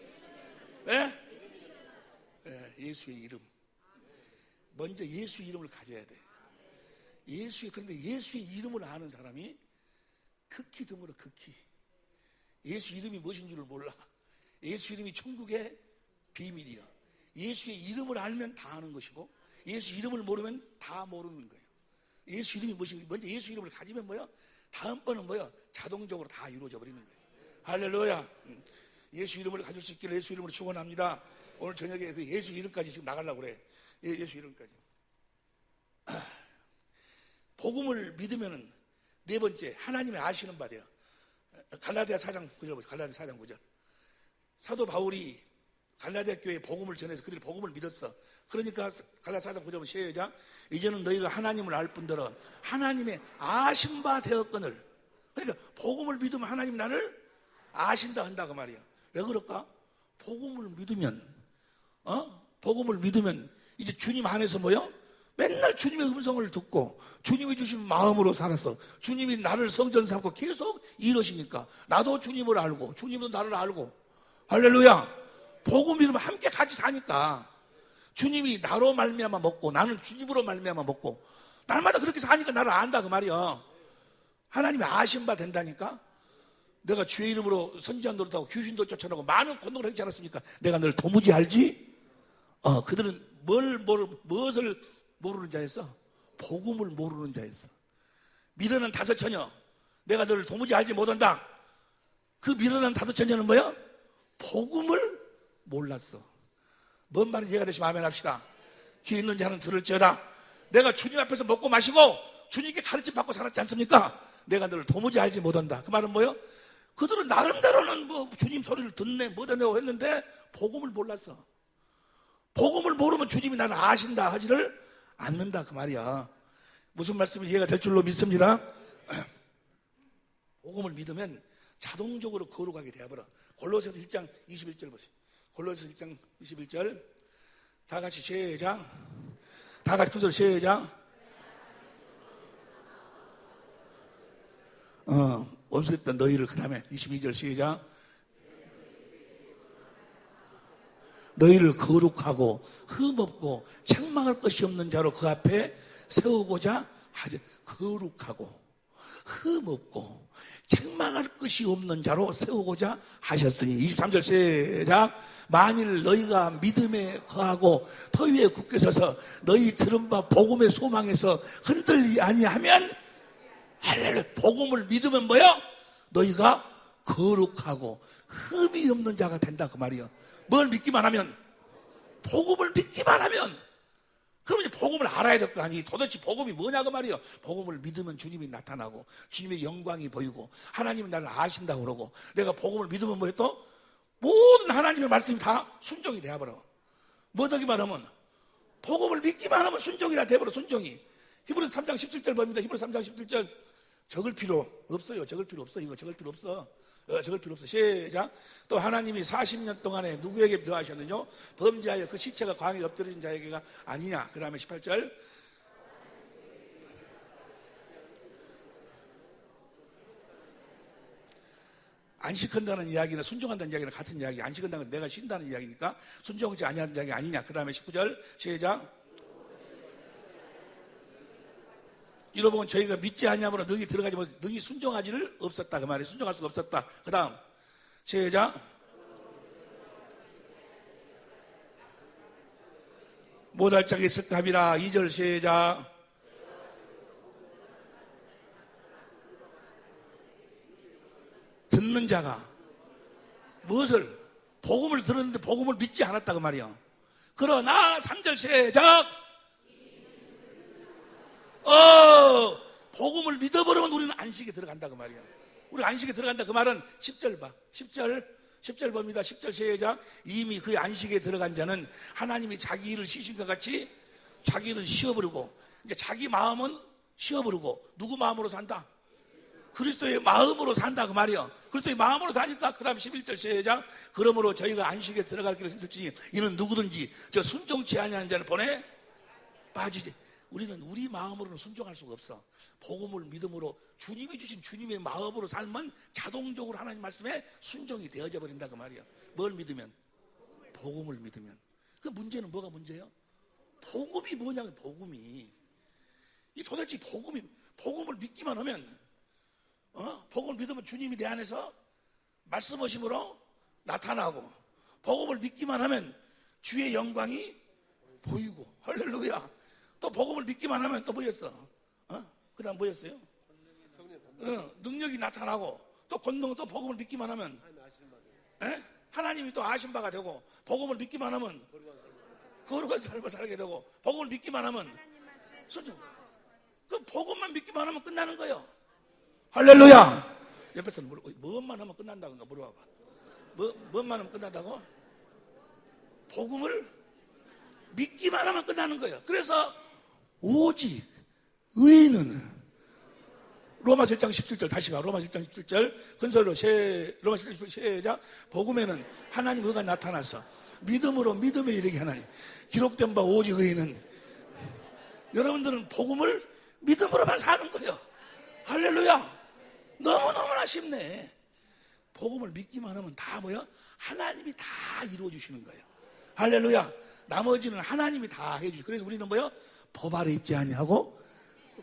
[SPEAKER 1] 예? 예수의 이름. 먼저 예수 이름을 가져야 돼. 그런데 예수의 이름을 아는 사람이 극히 드물어, 극히. 예수 이름이 무엇인 줄을 몰라. 예수 이름이 천국의 비밀이야. 예수의 이름을 알면 다 아는 것이고, 예수 이름을 모르면 다 모르는 거예요. 예수 이름이 무엇인지, 먼저 예수 이름을 가지면 뭐야? 다음번은 뭐야? 자동적으로 다 이루어져 버리는 거예요. 할렐루야. 예수 이름을 가질 수 있기를 예수 이름으로 축원합니다. 오늘 저녁에 그 예수 이름까지 지금 나가려고 그래. 예수 이름까지. 복음을 믿으면은 네 번째, 하나님의 아시는 바 돼요. 갈라디아 4장 9절 보세요. 갈라디아 4장 9절. 사도 바울이 갈라디아 교회에 복음을 전해서 그들이 복음을 믿었어. 그러니까 갈라디아 4장 9절 시작. 이제는 너희가 하나님을 알 뿐더러 하나님의 아신 바 되었거늘. 그러니까 복음을 믿으면 하나님 나를 아신다 한다고 말이야. 왜 그럴까? 복음을 믿으면 이제 주님 안에서 뭐요? 맨날 주님의 음성을 듣고 주님이 주신 마음으로 살아서 주님이 나를 성전 삼고 계속 이러시니까 나도 주님을 알고 주님도 나를 알고. 할렐루야. 복음 믿으면 함께 같이 사니까 주님이 나로 말미암아 먹고 나는 주님으로 말미암아 먹고 날마다 그렇게 사니까 나를 안다 그 말이야. 하나님이 아신 바 된다니까. 내가 주의 이름으로 선지한 노릇하고 귀신도 쫓아내고 많은 권능을 했지 않았습니까? 내가 널 도무지 알지? 그들은 무엇을 모르는 자였어? 복음을 모르는 자였어. 미련한 다섯 처녀, 내가 너를 도무지 알지 못한다. 그 미련한 다섯 처녀는 뭐야? 복음을 몰랐어. 뭔 말인지 이해가 되시면 아멘 합시다. 귀 있는 자는 들을지어다. 내가 주님 앞에서 먹고 마시고 주님께 가르침 받고 살았지 않습니까? 내가 너를 도무지 알지 못한다. 그 말은 뭐예요? 그들은 나름대로는 뭐 주님 소리를 듣네 뭐다네요 했는데 복음을 몰랐어. 복음을 모르면 주님이 나를 아신다 하지를 않는다 그 말이야. 무슨 말씀이 이해가 될 줄로 믿습니다. 복음을 믿으면 자동적으로 거룩하게 되어버려. 골로새서 1장 21절 보세요. 골로새서 1장 21절 다 같이 시작. 다 같이 큰 소리 시작. 원수했던 너희를 그 다음에 22절 시작. 너희를 거룩하고 흠없고 책망할 것이 없는 자로 그 앞에 세우고자 하지. 거룩하고 흠없고 책망할 것이 없는 자로 세우고자 하셨으니. 23절 시작. 만일 너희가 믿음에 거하고 터 위에 굳게 서서 너희 들은 바 복음의 소망에서 흔들리 아니하면, 할렐루야, 복음을 믿으면 뭐야? 너희가 거룩하고 흠이 없는 자가 된다 그 말이야. 뭘 믿기만 하면? 복음을 믿기만 하면. 그러면 이제 복음을 알아야 될 거 아니. 도대체 복음이 뭐냐 그 말이야. 복음을 믿으면 주님이 나타나고 주님의 영광이 보이고 하나님은 나를 아신다고 그러고, 내가 복음을 믿으면 뭐해? 또 모든 하나님의 말씀이 다 순종이 되어버려. 뭐더기만 하면? 복음을 믿기만 하면 순종이 다 돼버려. 순종이. 히브리서 3장 17절 봅니다. 히브리서 3장 17절. 적을 필요 없어요. 적을 필요 없어. 이거 적을 필요 없어. 적을 필요 없어. 시작. 또 하나님이 40년 동안에 누구에게 명하셨느냐? 범죄하여 그 시체가 광에 엎드려진 자에게가 아니냐. 그 다음에 18절. 안식한다는 이야기나 순종한다는 이야기는 같은 이야기. 안식한다는 건 내가 쉰다는 이야기니까 순종하지 아니하는 이야기 아니냐. 그 다음에 19절 시작. 이러면 저희가 믿지 아니하므로 능히 들어가지 못, 능히 순종하지를 없었다 그 말이에요. 순종할 수가 없었다. 그 다음 시작. 못할 적이 있을까 함이라. 2절 시작. 듣는 자가 무엇을? 복음을 들었는데 복음을 믿지 않았다 그 말이야. 그러나 3절 시작. 복음을 믿어버리면 우리는 안식에 들어간다 그 말이야. 우리 안식에 들어간다 그 말은 10절 봐. 10절 봅니다. 10절 시작. 이미 그 안식에 들어간 자는 하나님이 자기 일을 쉬신 것 같이 자기 일은 쉬어버리고, 이제 자기 마음은 쉬어버리고 누구 마음으로 산다? 그리스도의 마음으로 산다 그 말이야. 그리스도의 마음으로 사니까. 그 다음 11절 시작. 그러므로 저희가 안식에 들어갈 길을 힘들지니 이는 누구든지 저 순종치 아니하는 자를 보내 빠지지. 우리는 우리 마음으로는 순종할 수가 없어. 복음을 믿음으로 주님이 주신 주님의 마음으로 살면 자동적으로 하나님 말씀에 순종이 되어져 버린다 그 말이야. 뭘 믿으면? 복음을 믿으면. 그 문제는 뭐가 문제예요? 복음이 뭐냐면, 복음이 이 도대체 복음을 믿기만 하면, 복음을 믿으면 주님이 내 안에서 말씀하심으로 나타나고, 복음을 믿기만 하면 주의 영광이 보이고, 할렐루야. 또 복음을 믿기만 하면 또 뭐였어? 그 다음 뭐였어요? 능력이 나타나고, 또 권능은 또 복음을 믿기만 하면 하나님이 또 아신 바가 되고, 복음을 믿기만 하면 거룩한 삶을 살게 되고, 복음을 믿기만 하면 순종. 그 복음만 믿기만 하면 끝나는 거예요. 할렐루야. 옆에서 뭐만 하면 끝난다고 물어봐봐. 뭐만 하면 끝난다고? 복음을 믿기만 하면 끝나는 거예요. 그래서 오직 의인은, 로마서 1장 17절 다시 봐. 로마서 1장 17절 근설로 로마서 1장 17절 시작. 복음에는 하나님 의가 나타나서 믿음으로 믿음에 이르게 하나니 기록된 바 오직 의인은. 여러분들은 복음을 믿음으로만 사는 거예요. 할렐루야. 너무너무나 쉽네. 복음을 믿기만 하면 다 뭐야? 하나님이 다 이루어주시는 거예요. 할렐루야. 나머지는 하나님이 다 해주시고. 그래서 우리는 뭐야? 법 아래 있지 아니하고.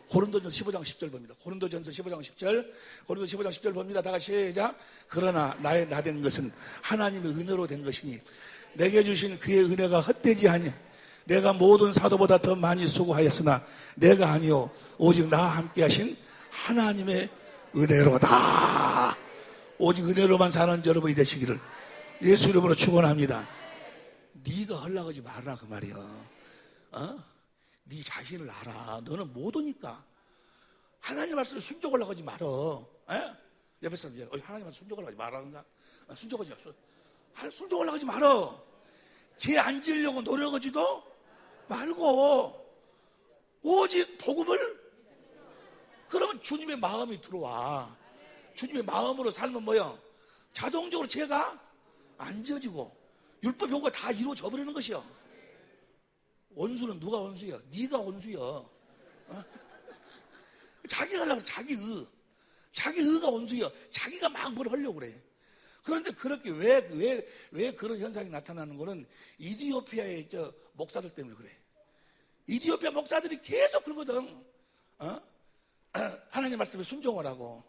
[SPEAKER 1] 고린도전서 15장 10절 봅니다. 고린도전서 15장 10절. 고린도 15장 10절 봅니다. 다 같이 시작. 그러나 나의 나된 것은 하나님의 은혜로 된 것이니 내게 주신 그의 은혜가 헛되지 아니하. 내가 모든 사도보다 더 많이 수고하였으나 내가 아니요 오직 나와 함께 하신 하나님의 은혜로다. 오직 은혜로만 사는 여러분이 되시기를 예수 이름으로 축원합니다. 네가 헐락하지 말라 그 말이야. 네 자신을 알아. 너는 못 오니까 하나님 말씀에 순종하려고 하지 말어. 옆에서 하나님 말씀 순종하려고 하지 말라는가? 순종하려고 하지 말어. 죄 안 지으려고 노력하지도 말고 오직 복음을. 그러면 주님의 마음이 들어와. 주님의 마음으로 살면 뭐야? 자동적으로 죄가 안 지어지고 율법 요구가 다 이루어져 버리는 것이야. 원수는 누가 원수야? 네가 원수야. 자기가 하려고 그래. 자기 의가 원수야. 자기가 막 뭘 하려고 그래. 그런데 그렇게 왜 그런 현상이 나타나는 거는 이디오피아의 목사들 때문에 그래. 이디오피아 목사들이 계속 그러거든. 하나님 말씀에 순종을 하고,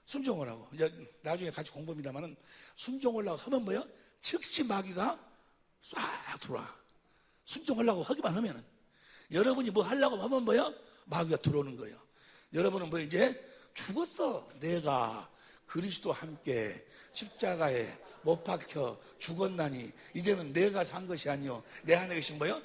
[SPEAKER 1] 순종을 하고. 이제 나중에 같이 공부합니다만은 순종하려고 하면 뭐요? 즉시 마귀가 싹 들어와. 순종하려고 하기만 하면은. 여러분이 뭐 하려고 하면 뭐요? 마귀가 들어오는 거예요. 여러분은 뭐 이제 죽었어. 내가 그리스도와 함께 십자가에 못 박혀 죽었나니 이제는 내가 산 것이 아니요 내 안에 계신 뭐요?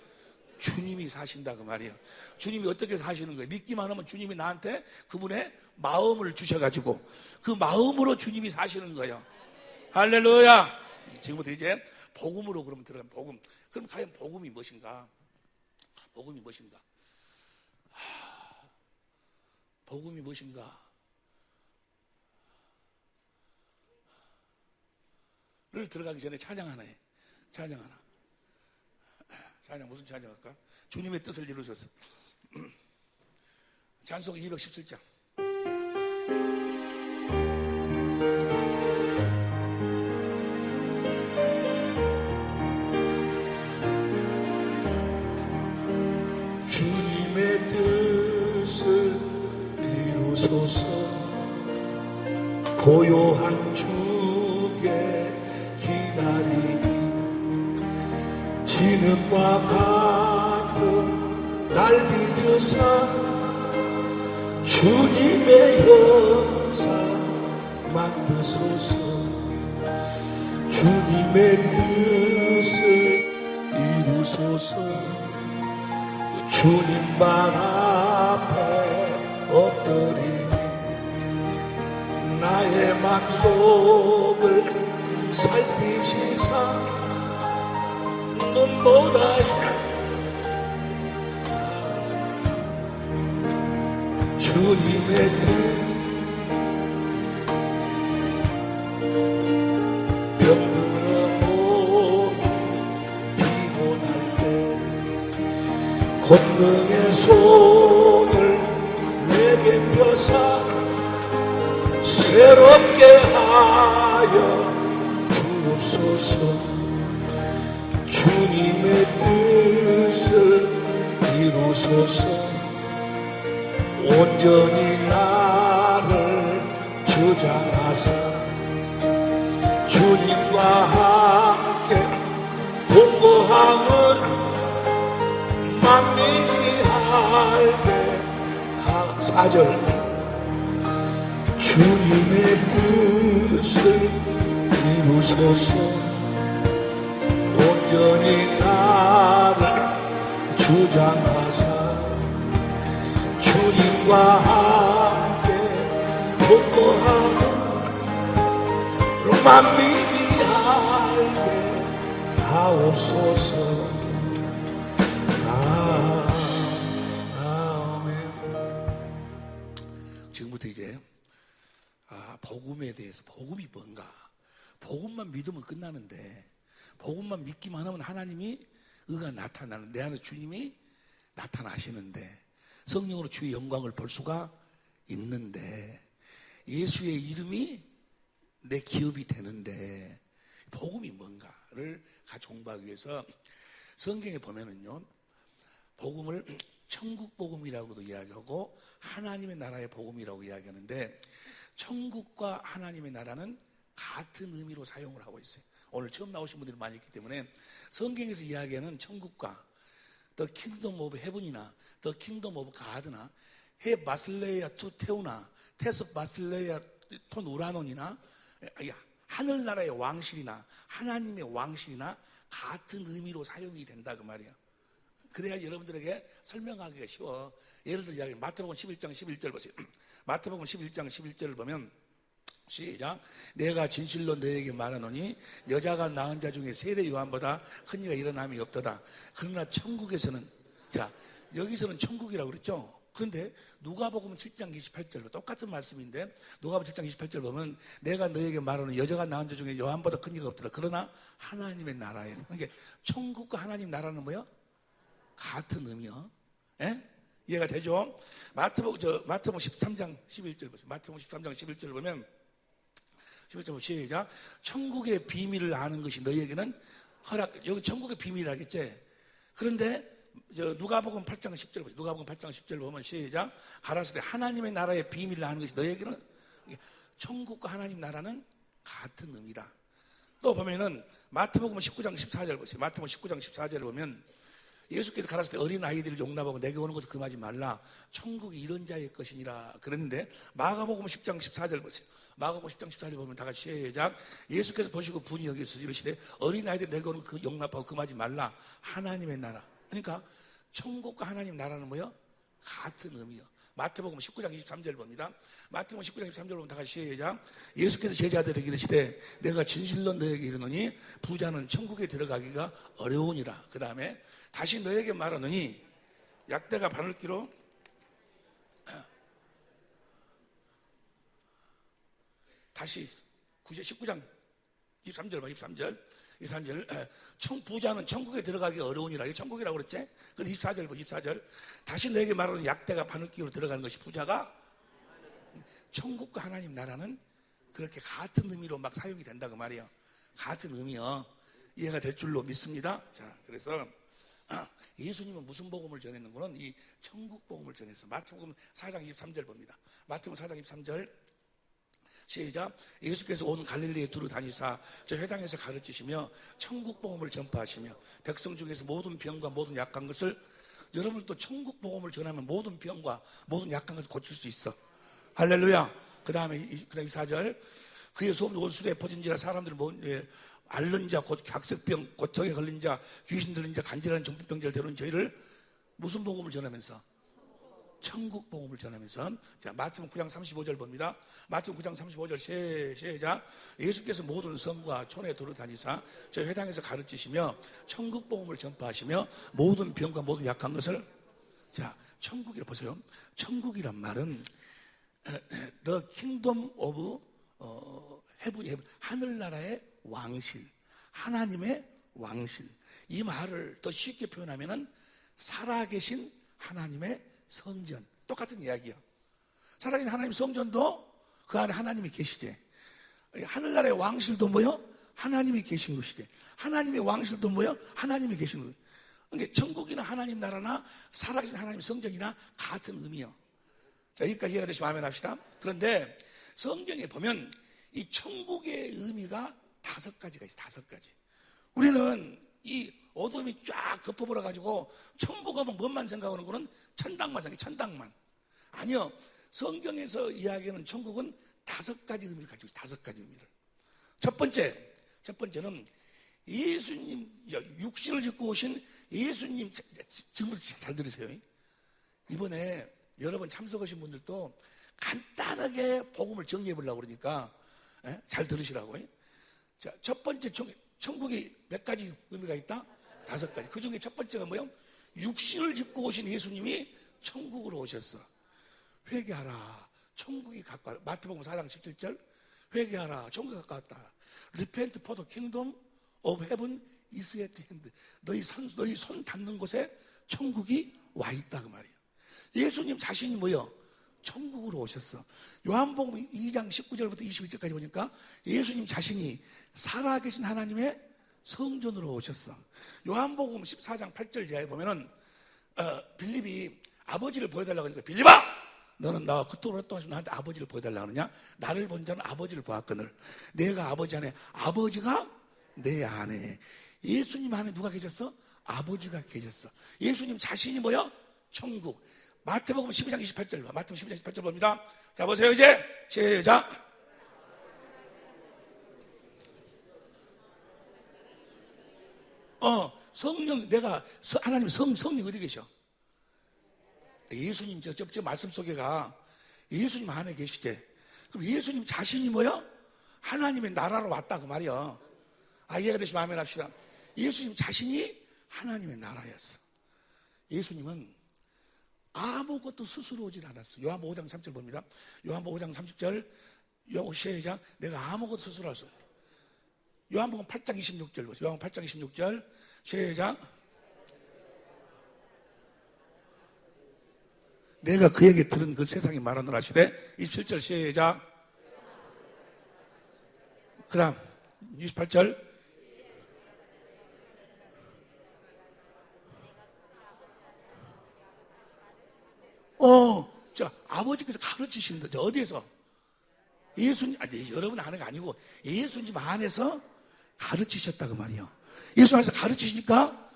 [SPEAKER 1] 주님이 사신다 그 말이에요. 주님이 어떻게 사시는 거예요? 믿기만 하면 주님이 나한테 그분의 마음을 주셔가지고 그 마음으로 주님이 사시는 거예요. 할렐루야. 지금부터 이제 복음으로 그러면 들어가면 복음. 그럼 과연 복음이 무엇인가? 복음이 무엇인가? 복음이 무엇인가? 를 들어가기 전에 찬양 하나 해. 찬양 하나. 찬양 무슨 찬양할까? 주님의 뜻을 이루셔서. 찬송 217장. 주님의 뜻을 이루소서. 고요한 주께 기다리니 진흙과 같은 날 빚으사 주님의 형상 만드소서. 주님의 뜻을 이루소서. 주님 발 앞에 엎드리니 나의 맘속을 살피시사 눈보다 주님의 뜻 병들어 몸이 피곤할 때 권능의 손을 내게 펴사 새롭게 하여 주옵소서. 주님의 뜻을 이루소서. 온전히 나를 주장하사 주님과 함께 동거함을 만민이 알게 하사절. 주님의 뜻을 이루소서. 온전히 나를 주장하사 주님과 함께 동거함을 만민이 알게 하옵소서. 아멘. 지금부터 이제 복음에 대해서 복음이 뭔가? 복음만 믿으면 끝나는데 복음만 믿기만 하면 하나님이 의가 나타나는 내 안에 주님이 나타나시는데 성령으로 주의 영광을 볼 수가 있는데 예수의 이름이 내 기업이 되는데 복음이 뭔가를 같이 공부하기 위해서 성경에 보면은요 복음을 천국 복음이라고도 이야기하고 하나님의 나라의 복음이라고 이야기하는데 천국과 하나님의 나라는 같은 의미로 사용을 하고 있어요. 오늘 처음 나오신 분들이 많이 있기 때문에 성경에서 이야기하는 천국과 The Kingdom of Heaven이나 The Kingdom of God나 해 마슬레이아 투 테우나 테스 마슬레이아 톤 우라논이나 하늘나라의 왕실이나 하나님의 왕실이나 같은 의미로 사용이 된다 그 말이야. 그래야 여러분들에게 설명하기가 쉬워. 예를 들어 이야기 마태복음 11장 11절 보세요. 마태복음 11장 11절을 보면 시작. 내가 진실로 너에게 말하노니 여자가 낳은 자 중에 세례 요한보다 큰 이가 일어남이 없도다. 그러나 천국에서는 자 여기서는 천국이라고 그랬죠. 그런데 누가복음 7장 28절 똑같은 말씀인데 누가복음 7장 28절 보면 내가 너에게 말하는 여자가 낳은 자 중에 요한보다 큰 이가 없더라. 그러나 하나님의 나라에 그러니까 천국과 하나님 나라는 뭐요? 같은 의미요. 예? 이해가 되죠? 마태복음 13장 11절 보세요. 마태복음 13장 11절을 보면 11절 시작. 천국의 비밀을 아는 것이 너희에게는 여기 천국의 비밀을 알겠지? 그런데 누가복음 8장 10절 보세요. 누가복음 8장 10절 보면 시작. 가라사대 하나님의 나라의 비밀을 아는 것이 너희에게는, 천국과 하나님 나라는 같은 의미다. 또 보면은 마태복음 19장 14절 보세요. 마태복음 19장 14절을 보면 예수께서 가라사대 어린 아이들을 용납하고 내게 오는 것을 금하지 말라. 천국이 이런 자의 것이니라 그랬는데, 마가복음 10장 14절 보세요. 마가복음 10장 14절 보면 다 같이 시작. 예수께서 보시고 분이 여기서 이르시되 어린 아이들 내게 오는 그 용납하고 금하지 말라. 하나님의 나라. 그러니까 천국과 하나님 나라는 뭐요? 같은 의미요. 마태복음 19장 23절 봅니다. 마태복음 19장 23절 보면 다 같이 시작. 예수께서 제자들에게 이르시되 내가 진실로 너에게 이르노니 부자는 천국에 들어가기가 어려우니라. 그 다음에 다시 너에게 말하노니 약대가 바늘기로 다시 19장 23절 봐. 23절 부자는 천국에 들어가기 어려우니라. 이게 천국이라고 그랬지? 근데 24절 봐. 24절 다시 너에게 말하는 약대가 바늘기로 들어가는 것이 부자가, 천국과 하나님 나라는 그렇게 같은 의미로 막 사용이 된다고 말이에요. 같은 의미요. 이해가 될 줄로 믿습니다. 자, 그래서 예수님은 무슨 복음을 전했는고는 이 천국 복음을 전했어. 마태복음 4장 23절 봅니다. 마태복음 4장 23절 시작. 예수께서 온 갈릴리에 두루 다니사 저 회당에서 가르치시며 천국 복음을 전파하시며 백성 중에서 모든 병과 모든 약한 것을, 여러분도 천국 복음을 전하면 모든 병과 모든 약한 것을 고칠 수 있어. 할렐루야. 그 다음에 4절 그의 소문이 온 수레에 퍼진지라 사람들은 앓는 자, 곧 각색병, 고통에 걸린 자, 귀신 들린 자, 간질하는 정신병자를 데려온 저희를 무슨 복음을 전하면서? 천국 복음을 전하면서. 자, 마태복음 9장 35절 봅니다. 마태복음 9장 35절 시작. 예수께서 모든 성과 촌에 두루 다니사 저희 회당에서 가르치시며 천국 복음을 전파하시며 모든 병과 모든 약한 것을. 자, 천국이라 보세요. 천국이란 말은 The Kingdom of Heaven, 하늘나라의 왕실, 하나님의 왕실. 이 말을 더 쉽게 표현하면은 살아계신 하나님의 성전. 똑같은 이야기야. 살아계신 하나님 성전도 그 안에 하나님이 계시게, 하늘나라의 왕실도 뭐요? 하나님이 계신 곳이게, 하나님의 왕실도 뭐요? 하나님이 계신 곳. 그러니까 천국이나 하나님 나라나 살아계신 하나님 성전이나 같은 의미요. 자, 여기까지 이해가 되시면 아멘 합시다. 그런데 성경에 보면 이 천국의 의미가 5가지가 있어요. 5가지. 우리는 이 어둠이 쫙 덮어버려가지고 천국 하면 뭔만 생각하는 거는 천당만 생각해. 천당만. 아니요. 성경에서 이야기하는 천국은 5가지 의미를 가지고 있어요. 5가지 의미를. 첫 번째는 예수님, 육신을 짓고 오신 예수님. 지금 잘 들으세요. 이번에 여러분 참석하신 분들도 간단하게 복음을 정리해 보려고 그러니까 잘 들으시라고. 자, 첫 번째 천국이 몇 가지 의미가 있다? 5가지. 그 중에 첫 번째가 뭐요? 육신을 짓고 오신 예수님이 천국으로 오셨어. 회개하라. 천국이 가까워. 마태복음 4장 17절. 회개하라. 천국이 가까웠다. Repent for the kingdom of heaven is at hand. 너희 손 닿는 곳에 천국이 와 있다 그 말이에요. 예수님 자신이 뭐요? 천국으로 오셨어. 요한복음 2장 19절부터 21절까지 보니까 예수님 자신이 살아계신 하나님의 성전으로 오셨어. 요한복음 14장 8절 이하에 보면은 빌립이 아버지를 보여달라고 하니까, 빌립아! 너는 나와 그토록 오랫동안 나한테 아버지를 보여달라고 하느냐? 나를 본 자는 아버지를 보았거늘. 내가 아버지 안에, 아버지가 내 안에. 예수님 안에 누가 계셨어? 아버지가 계셨어. 예수님 자신이 뭐야? 천국. 마태복음 12장 28절 봐. 마태복음 12장 28절 봅니다. 자, 보세요. 이제 시작. 성령, 내가 하나님 성령 어디 계셔? 예수님 저 말씀 속에가 예수님 안에 계시대. 그럼 예수님 자신이 뭐야? 하나님의 나라로 왔다 그 말이야. 이해가 되시면 아멘 합시다. 예수님 자신이 하나님의 나라였어. 예수님은 아무것도 스스로 오질 않았어. 요한복음 5장 3절 봅니다. 요한복음 5장 30절. 요한복음 시작. 내가 아무것도 스스로 할 수 없어. 요한복음 8장 26절 보세요. 요한복음 8장 26절 시작. 내가 그에게 들은 그 세상에 말하노라 하시되 27절 시작. 그 다음 28절. 자, 아버지께서 가르치신다. 저 어디에서? 예수님, 여러분 아는 게 아니고 예수님 안에서 가르치셨다고 말이요. 예수님 안에서 가르치시니까,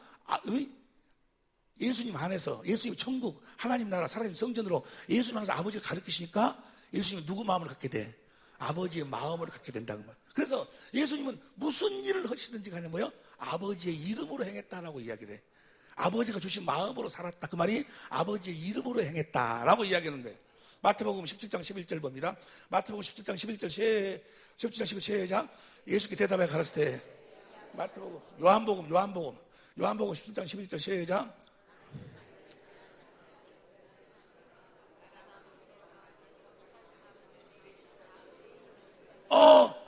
[SPEAKER 1] 예수님 안에서, 예수님 천국, 하나님 나라, 살아있는 성전으로 예수님 안에서 아버지가 가르치시니까 예수님은 누구 마음을 갖게 돼? 아버지의 마음을 갖게 된다고 말이에요. 그래서 예수님은 무슨 일을 하시든지 간에 뭐요? 아버지의 이름으로 행했다라고 이야기를 해. 아버지가 주신 마음으로 살았다. 그 말이 아버지의 이름으로 행했다라고 이야기하는 거예요. 마태복음 17장 11절 봅니다. 마태복음 17장 11절 17장 11절 시작. 예수께 대답해 가르칠 때 마태복음 요한복음 17장 11절 시작.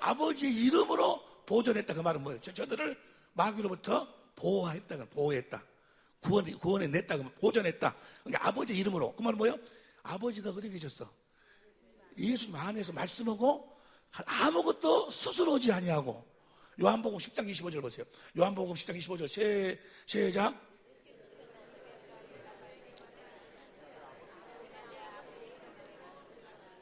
[SPEAKER 1] 아버지의 이름으로 보존했다. 그 말은 뭐예요? 저들을 마귀로부터 보호했다. 구원해 냈다. 보존했다. 그러니까 아버지의 이름으로. 그 말은 뭐예요? 아버지가 어디 계셨어? 예수님 안에서 말씀하고 아무것도 스스로 오지 아니하고. 요한복음 10장 25절 보세요. 요한복음 10장 25절 시작.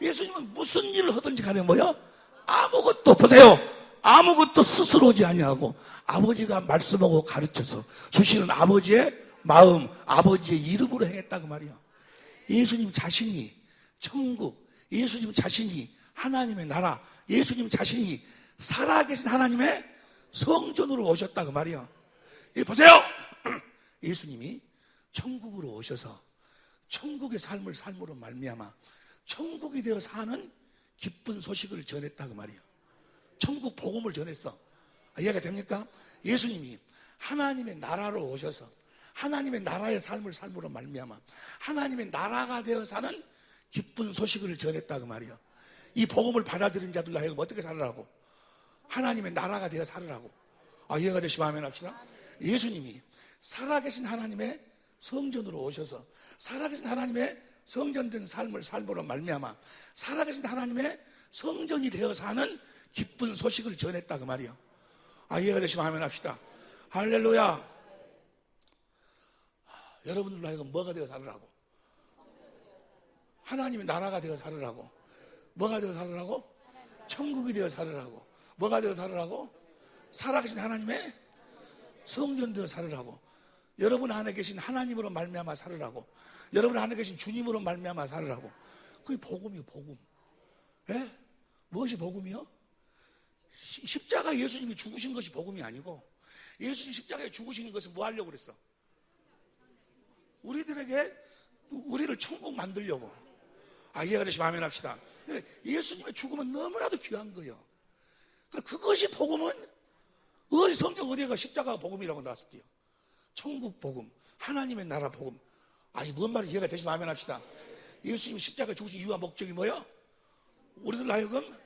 [SPEAKER 1] 예수님은 무슨 일을 하든지 간에 뭐야? 아무것도 보세요. 아무것도 스스로 오지 아니하고 아버지가 말씀하고 가르쳐서 주시는 아버지의 마음, 아버지의 이름으로 행했다 그 말이야. 예수님 자신이 천국, 예수님 자신이 하나님의 나라, 예수님 자신이 살아계신 하나님의 성전으로 오셨다 그 말이야. 보세요. 예수님이 천국으로 오셔서 천국의 삶을 삶으로 말미암아 천국이 되어 사는 기쁜 소식을 전했다 그 말이야. 천국 복음을 전했어. 이해가 됩니까? 예수님이 하나님의 나라로 오셔서 하나님의 나라의 삶을 삶으로 말미암아 하나님의 나라가 되어 사는 기쁜 소식을 전했다 그 말이야. 이 복음을 받아들인 자들로 하여금 어떻게 살으라고? 하나님의 나라가 되어 살으라고. 이해가 되시면 아멘 합시다. 예수님이 살아계신 하나님의 성전으로 오셔서 살아계신 하나님의 성전된 삶을 삶으로 말미암아 살아계신 하나님의 성전이 되어 사는 기쁜 소식을 전했다 그 말이요. 이해가 되시면 아멘 합시다. 할렐루야. 여러분들로 하여금 뭐가 되어 살으라고? 하나님의 나라가 되어 살으라고. 뭐가 되어 살으라고? 천국이 되어 살으라고. 뭐가 되어 살으라고? 살아계신 하나님의 성전 되어 살으라고. 여러분 안에 계신 하나님으로 말미암아 살으라고. 여러분 안에 계신 주님으로 말미암아 살으라고. 그게 복음이요, 복음. 예? 무엇이 복음이요? 십자가 예수님이 죽으신 것이 복음이 아니고 예수님 십자가에 죽으시는 것은 뭐 하려고 그랬어? 우리를 천국 만들려고. 이해가 되시면 아멘 합시다. 예수님의 죽음은 너무나도 귀한 거예요. 그것이 복음은 어디 성경 어디가 십자가가 복음이라고 나왔을게요? 천국 복음, 하나님의 나라 복음. 뭔 말이 이해가 되시면 아멘 합시다. 예수님이 십자가에 죽으신 이유와 목적이 뭐예요? 우리들 하여금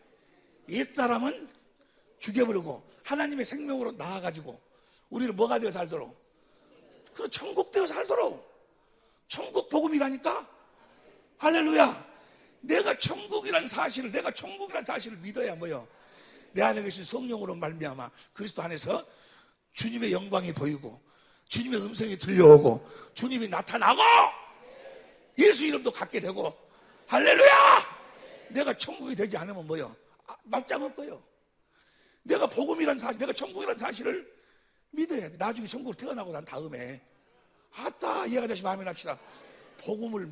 [SPEAKER 1] 옛사람은 죽여버리고 하나님의 생명으로 나아가지고 우리를 뭐가 되어 살도록? 천국 되어 살도록. 천국 복음이라니까? 할렐루야. 내가 천국이란 사실을 믿어야 뭐요? 내 안에 계신 성령으로 말미암아 그리스도 안에서 주님의 영광이 보이고 주님의 음성이 들려오고 주님이 나타나고 예수 이름도 갖게 되고. 할렐루야. 내가 천국이 되지 않으면 뭐요? 말짱 없고요. 내가 복음이란 사실, 내가 천국이란 사실을 믿어야 돼. 나중에 천국으로 태어나고 난 다음에 이해가 되시면 아멘 합시다. 복음을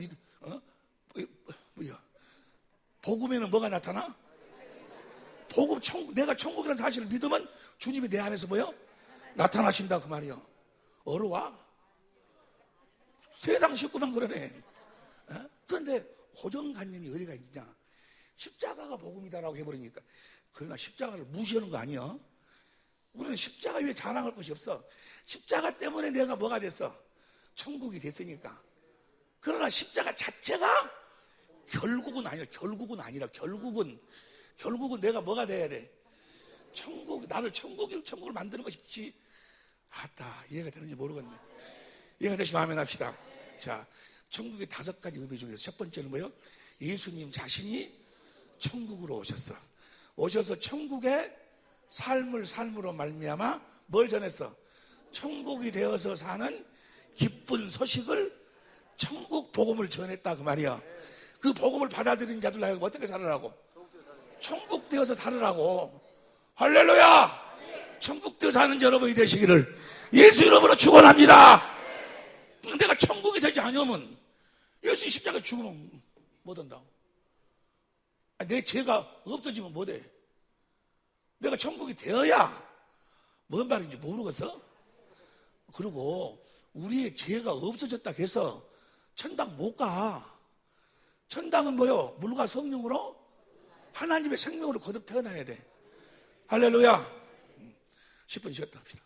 [SPEAKER 1] 복음에는 뭐가 나타나? 복음, 내가 천국이라는 사실을 믿으면 주님이 내 안에서 뭐요? 나타나신다 그 말이요. 어려와? 세상 식구만 그러네. 그런데 고정관념이 어디가 있느냐? 십자가가 복음이다라고 해버리니까. 그러나 십자가를 무시하는 거 아니야. 우리는 십자가 위에 자랑할 것이 없어. 십자가 때문에 내가 뭐가 됐어? 천국이 됐으니까. 그러나 십자가 자체가 결국은 내가 뭐가 돼야 돼? 나를 천국을 만드는 것이지. 이해가 되는지 모르겠네. 이해가 되시면 아멘 합시다. 자, 천국의 5가지 의미 중에서 첫 번째는 뭐예요? 예수님 자신이 천국으로 오셔서 천국의 삶으로 말미암아 뭘 전했어? 천국이 되어서 사는 기쁜 소식을, 천국 복음을 전했다 그 말이야. 그 복음을 받아들인 자들 나에게 어떻게 살으라고? 천국 되어서 살으라고. 할렐루야. 천국 되어 사는 여러분이 되시기를 예수 이름으로 축원합니다. 내가 천국이 되지 않으면, 예수 십자가에 죽으면 못 한다고. 내 죄가 없어지면 못해. 내가 천국이 되어야 뭔 말인지 모르겠어. 그리고 우리의 죄가 없어졌다 해서 천당 못 가. 천당은 뭐요? 물과 성령으로 하나님의 생명으로 거듭 태어나야 돼. 할렐루야. 10분 쉬었다 합시다.